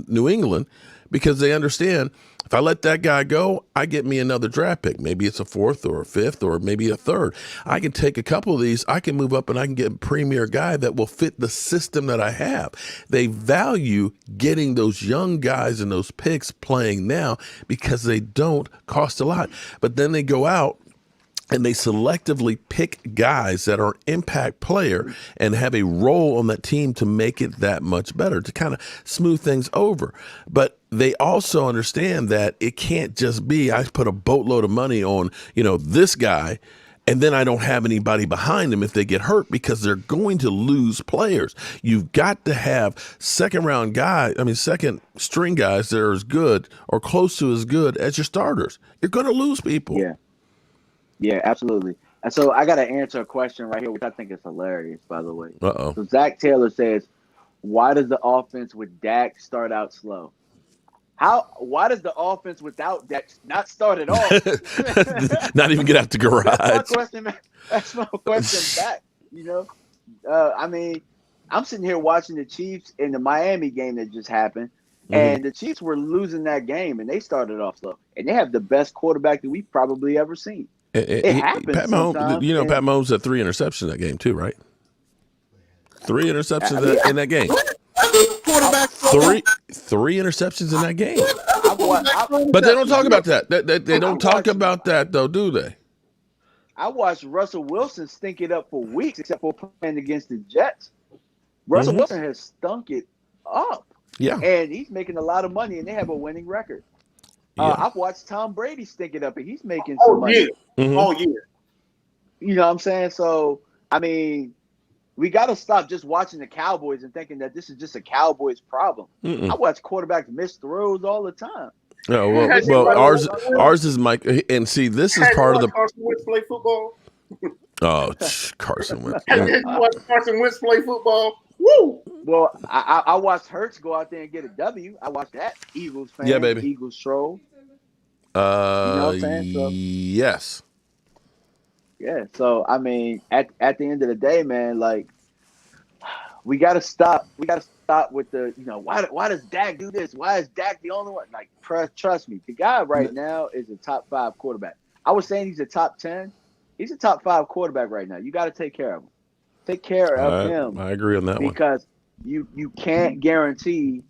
New England because they understand if I let that guy go, I get me another draft pick. Maybe it's a fourth or a fifth or maybe a third. I can take a couple of these. I can move up and I can get a premier guy that will fit the system that I have. They value getting those young guys and those picks playing now because they don't cost a lot. But then they go out and they selectively pick guys that are an impact player and have a role on that team to make it that much better, to kind of smooth things over. But they also understand that it can't just be, I put a boatload of money on, this guy, and then I don't have anybody behind them if they get hurt because they're going to lose players. You've got to have second string guys that are as good or close to as good as your starters. You're going to lose people. Yeah, absolutely. And so I got to answer a question right here, which I think is hilarious, by the way. Uh-oh. So Zach Taylor says, why does the offense with Dak start out slow? Why does the offense without Dak not start at all? Not even get out the garage. That's my question back. I'm sitting here watching the Chiefs in the Miami game that just happened, and the Chiefs were losing that game, and they started off slow. And they have the best quarterback that we've probably ever seen. It happens. Pat Mahomes, Pat Mahomes had 3 interceptions in that game too, right? 3 interceptions in that game. Three interceptions in that game. But they don't talk about that. They don't talk about that though, do they? I watched Russell Wilson stink it up for weeks, except for playing against the Jets. Russell Wilson has stunk it up. Yeah. And he's making a lot of money, and they have a winning record. I've watched Tom Brady stink it up, and he's making some money. All year. You know what I'm saying? So, we got to stop just watching the Cowboys and thinking that this is just a Cowboys problem. I watch quarterbacks miss throws all the time. Oh, well, ours is Mike. And see, this is part of the. Carson Wentz play football? Oh, Carson Wentz. Have you watched Carson Wentz play football? Woo! Well, I watched Hurts go out there and get a W. I watched that. Eagles fan. Yeah, baby. Eagles troll. You know what I'm saying? So, yes. Yeah. So at the end of the day, man, like we gotta stop. We gotta stop with the why does Dak do this? Why is Dak the only one? Like trust me, the guy right now is a top 5 quarterback. I was saying he's a top 10. He's a top 5 quarterback right now. You got to take care of him. Take care of him. I agree on that one. Because you can't guarantee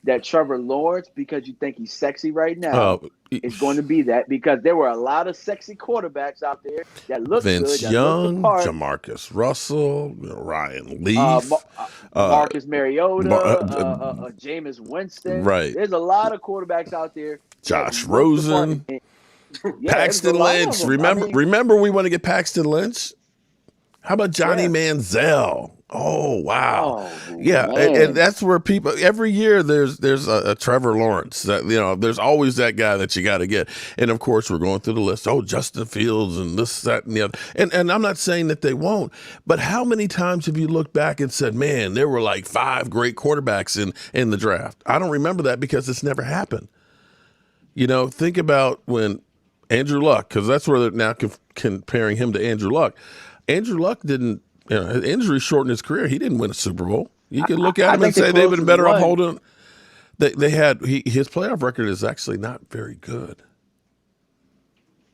that Trevor Lawrence, because you think he's sexy right now, is going to be that, because there were a lot of sexy quarterbacks out there that looked Vince good, that Young, looked the part. Jamarcus Russell, Ryan Leaf, Marcus Mariota, Jameis Winston. right? There's a lot of quarterbacks out there. Josh Rosen, Paxton Lynch. Remember, we want to get Paxton Lynch. How about Johnny Manziel? Oh wow, and that's where people every year there's a Trevor Lawrence. That there's always that guy that you got to get. And of course, we're going through the list. Oh, Justin Fields and this, that, and the other. And I'm not saying that they won't, but how many times have you looked back and said, "Man, there were like 5 great quarterbacks in the draft"? I don't remember that because it's never happened. Think about when Andrew Luck, because that's where they're now comparing him to Andrew Luck. Andrew Luck didn't. His injury shortened his career. He didn't win a Super Bowl. You can look at him and say they've been better off holding. They had his playoff record is actually not very good.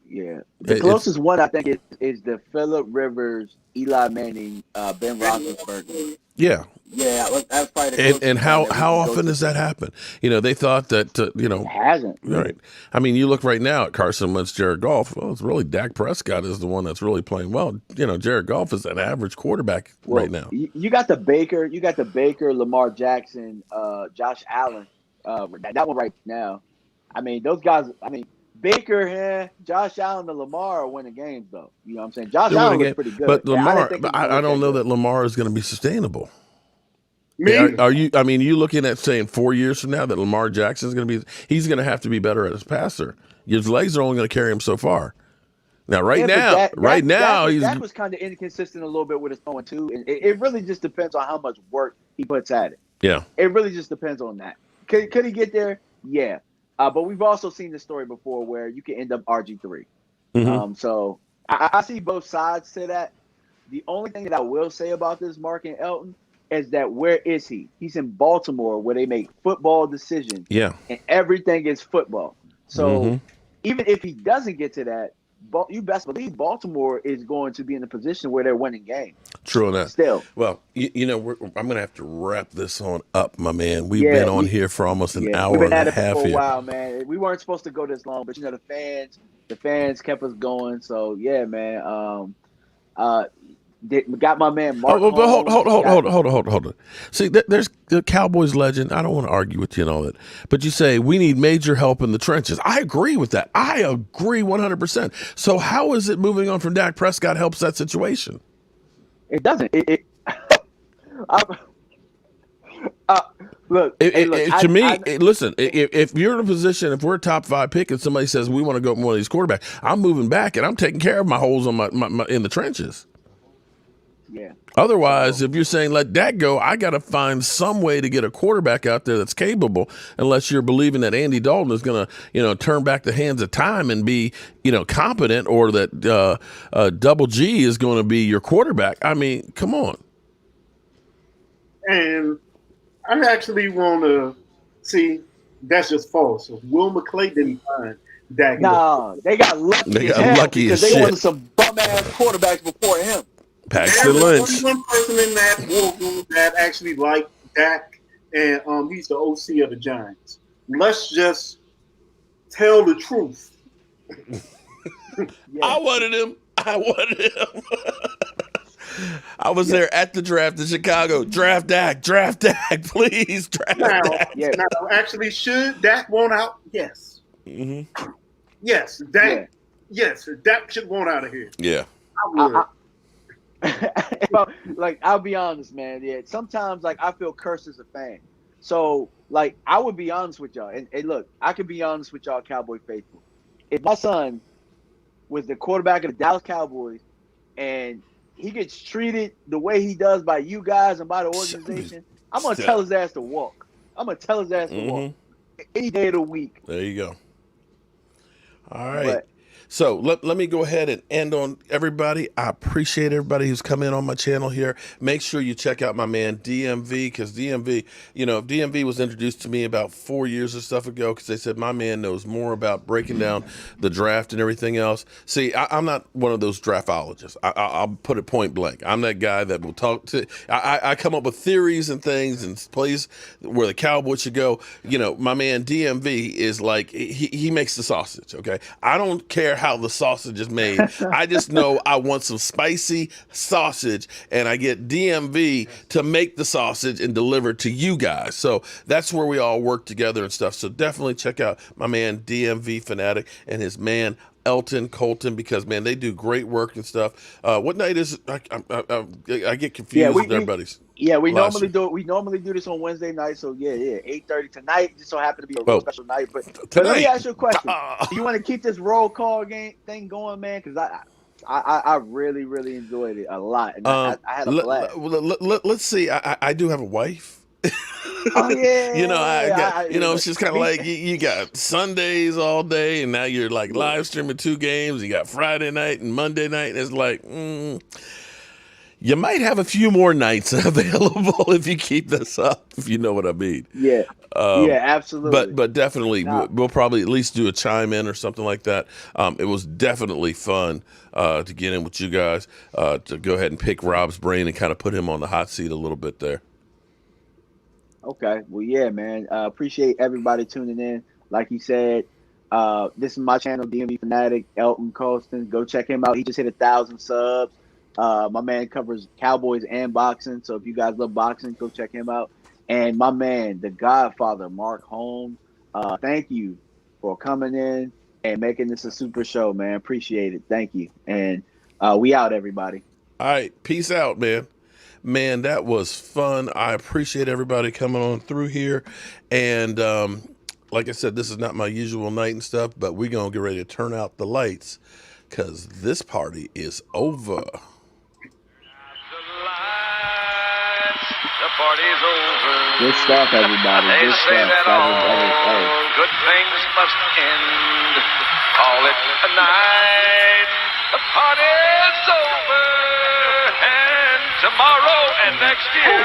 Yeah, the closest one I think is the Phillip Rivers, Eli Manning, Ben Roethlisberger. Yeah. Yeah, that's probably the closest. And how often does that happen? They thought that it hasn't. Right. I mean, you look right now at Carson Wentz, Jared Goff. Well, it's really Dak Prescott is the one that's really playing well. Jared Goff is an average quarterback right now. You got the Baker, Lamar Jackson, Josh Allen. That one right now. I mean, those guys. I mean, Baker, Josh Allen, and Lamar are winning games though. You know what I'm saying? Josh Allen was pretty good, but Lamar. I don't know that Lamar is going to be sustainable. Me? Are you? I mean, you looking at saying 4 years from now that Lamar Jackson is going to be? He's going to have to be better at his passer. His legs are only going to carry him so far. Now, Dak was kind of inconsistent a little bit with his throwing too, and it really just depends on how much work he puts at it. Yeah, it really just depends on that. Could he get there? Yeah, but we've also seen this story before where you can end up RG3. Mm-hmm. So I see both sides to that. The only thing that I will say about this, Mark and Elton, is that where is he? He's in Baltimore where they make football decisions. Yeah. And everything is football. So even if he doesn't get to that, you best believe Baltimore is going to be in a position where they're winning games. True enough. Still. Well, I'm going to have to wrap this on up, my man. We've been on here for almost an hour and a half for here. A while, man. We weren't supposed to go this long, but the fans kept us going. So yeah, man. Got my man Mark. But hold on. See, there's the Cowboys legend. I don't want to argue with you and all that, but you say we need major help in the trenches. I agree with that. I agree 100%. So how is it moving on from Dak Prescott helps that situation? It doesn't. Listen. If you're in a position, if we're a top 5 pick, and somebody says we want to go with one of these quarterbacks, I'm moving back and I'm taking care of my holes on my in the trenches. Yeah. Otherwise, if you're saying let Dak go, I got to find some way to get a quarterback out there that's capable. Unless you're believing that Andy Dalton is going to, turn back the hands of time and be, competent, or that Double G is going to be your quarterback. I mean, come on. And I actually want to see. That's just false. So Will McClay didn't find Dak. No, they got lucky. Because they wanted some bum ass quarterbacks before him. Paxton Lynch. There's only one person in that war room that actually liked Dak, and he's the OC of the Giants. Let's just tell the truth. I wanted him. I was there at the draft in Chicago. Draft Dak, please. Dak. Yeah. Now, actually, should Dak want out? Yes. Mm-hmm. Yes, Dak. Yeah. Yes, Dak should want out of here. Yeah. I would. I'll be honest, man. Yeah, sometimes I feel cursed as a fan. So I would be honest with y'all, and look, I can be honest with y'all, Cowboy faithful. If my son was the quarterback of the Dallas Cowboys, and he gets treated the way he does by you guys and by the organization, I'm gonna tell his ass to walk. Walk any day of the week. There you go. All right. So let me go ahead and end on everybody. I appreciate everybody who's come in on my channel here. Make sure you check out my man DMV, because DMV was introduced to me about 4 years or stuff ago, because they said my man knows more about breaking down the draft and everything else. See, I'm not one of those draftologists. I'll put it point blank. I'm that guy that will talk to. I come up with theories and things and plays where the Cowboys should go. My man DMV is like he makes the sausage. Okay, I don't care how the sausage is made. I just know I want some spicy sausage, and I get DMV to make the sausage and deliver it to you guys. So that's where we all work together and stuff. So definitely check out my man DMV Fanatic and his man Elton Colton, because man, they do great work and stuff. What night is it? I get confused with everybody's. Yeah, we normally do this on Wednesday night. So yeah, 8:30 tonight. Just so happened to be a real special night. But let me ask you a question. Do you want to keep this roll call thing going, man? Because I really, really enjoyed it a lot, and I had a blast. Let's see. I do have a wife. Oh yeah. It's just kind of like you got Sundays all day, and now you're like live streaming 2 games. You got Friday night and Monday night, and it's like you might have a few more nights available if you keep this up, if you know what I mean. Yeah. Yeah, absolutely. But definitely, we'll probably at least do a chime in or something like that. It was definitely fun to get in with you guys, to go ahead and pick Rob's brain and kind of put him on the hot seat a little bit there. Okay. Well, yeah, man. Appreciate everybody tuning in. Like you said, this is my channel, DMV Fanatic, Elton Colston. Go check him out. He just hit 1,000 subs. My man covers Cowboys and boxing. So if you guys love boxing, go check him out. And my man, the Godfather, Mark Holmes. Thank you for coming in and making this a super show, man. Appreciate it. Thank you. And we out, everybody. All right. Peace out, man. Man, that was fun. I appreciate everybody coming on through here. And like I said, this is not my usual night and stuff, but we're going to get ready to turn out the lights because this party is over. The party's over. Good stuff, everybody. They Good say stuff. that all good things must end. Call it a night. The party's over. And tomorrow and next year.